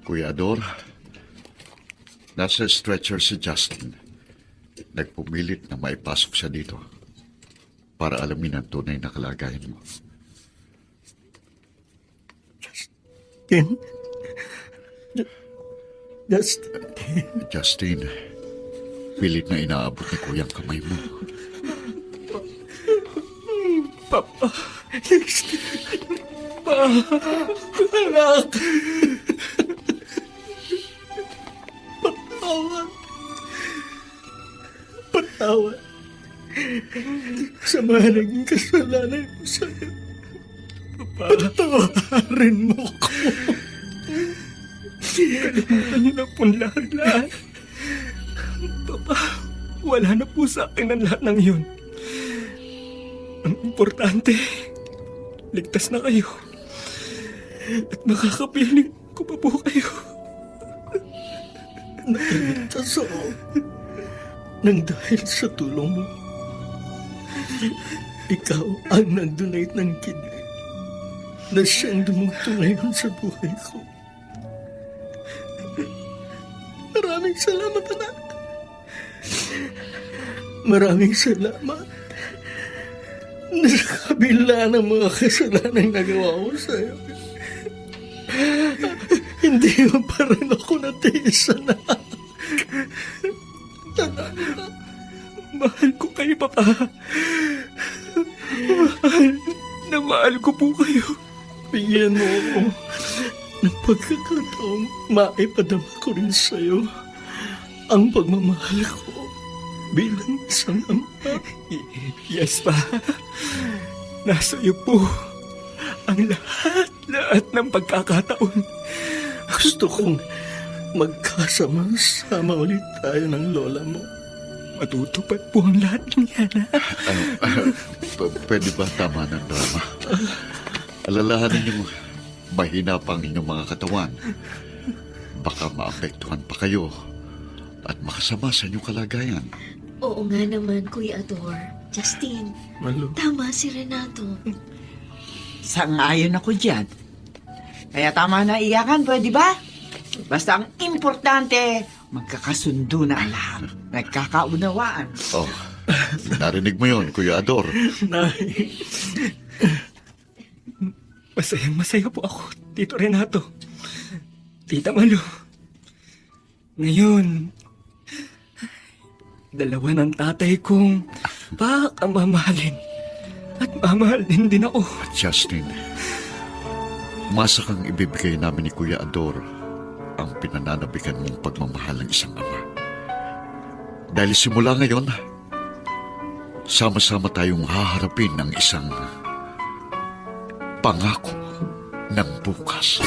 Kuya Ador, nasa stretcher si Justin. Nagpumilit na maipasok siya dito para alamin ang tunay na kalagayan mo. Justin? Justin, pilit na inaabot ni Kuya ang kamay mo. Papa, anak. Patawad. Sa mga naging kasalanan ko sa'yo. Patawarin mo ko. Kalimutan niyo na po lahat. Papa, wala na po sa akin ang lahat ng yun. Ang importante, ligtas na kayo. At makakapiling ko pa po kayo. Nailigtas ako nang dahil sa tulong mo. Ikaw ang nag-donate ng kidney na siyang dumugto ngayon sa buhay ko. Maraming salamat, anak. Maraming salamat na sa kabila ng mga kasalanang nagawa ko sa'yo, hindi mo pa rin ako natiis, anak. Mahal ko kayo, Papa. Mahal ko po kayo. Bigyan mo ako ng pagkakataong maipadama ko rin sa'yo ang pagmamahal ko bilang isang ama. Yes, Pa. Nasa iyo po ang lahat ng pagkakataon. Gusto kong magkasama-sama ulit tayo ng lola mo. Matutupad po ang lahat ng yan, ha? Pwede ba tama ng drama? Alalahanin niyo, mahina pa ang inyong mga katawan. Baka maapektuhan pa kayo at makasama sa inyong kalagayan. Oo nga naman, Kuya Ador. Justin, Malo. tama si Renato. Sang-ayon ako dyan. Kaya tama na iyakan, pwede ba? Basta ang importante, magkakasundo na ang lahat. Nagkakaunawaan. Oh, narinig mo yon, Kuya Ador. Nay, Masayang-masaya po ako, Tito Renato. Tita Malu. Ngayon, dalawa ng tatay kong baka mamahalin. At mamahalin din ako. Justin, masakang ibibigay namin ni Kuya Ador ang pinananabikan mong pagmamahal ng isang ama. Dahil simula ngayon, sama-sama tayong haharapin ng isang pangako ng bukas.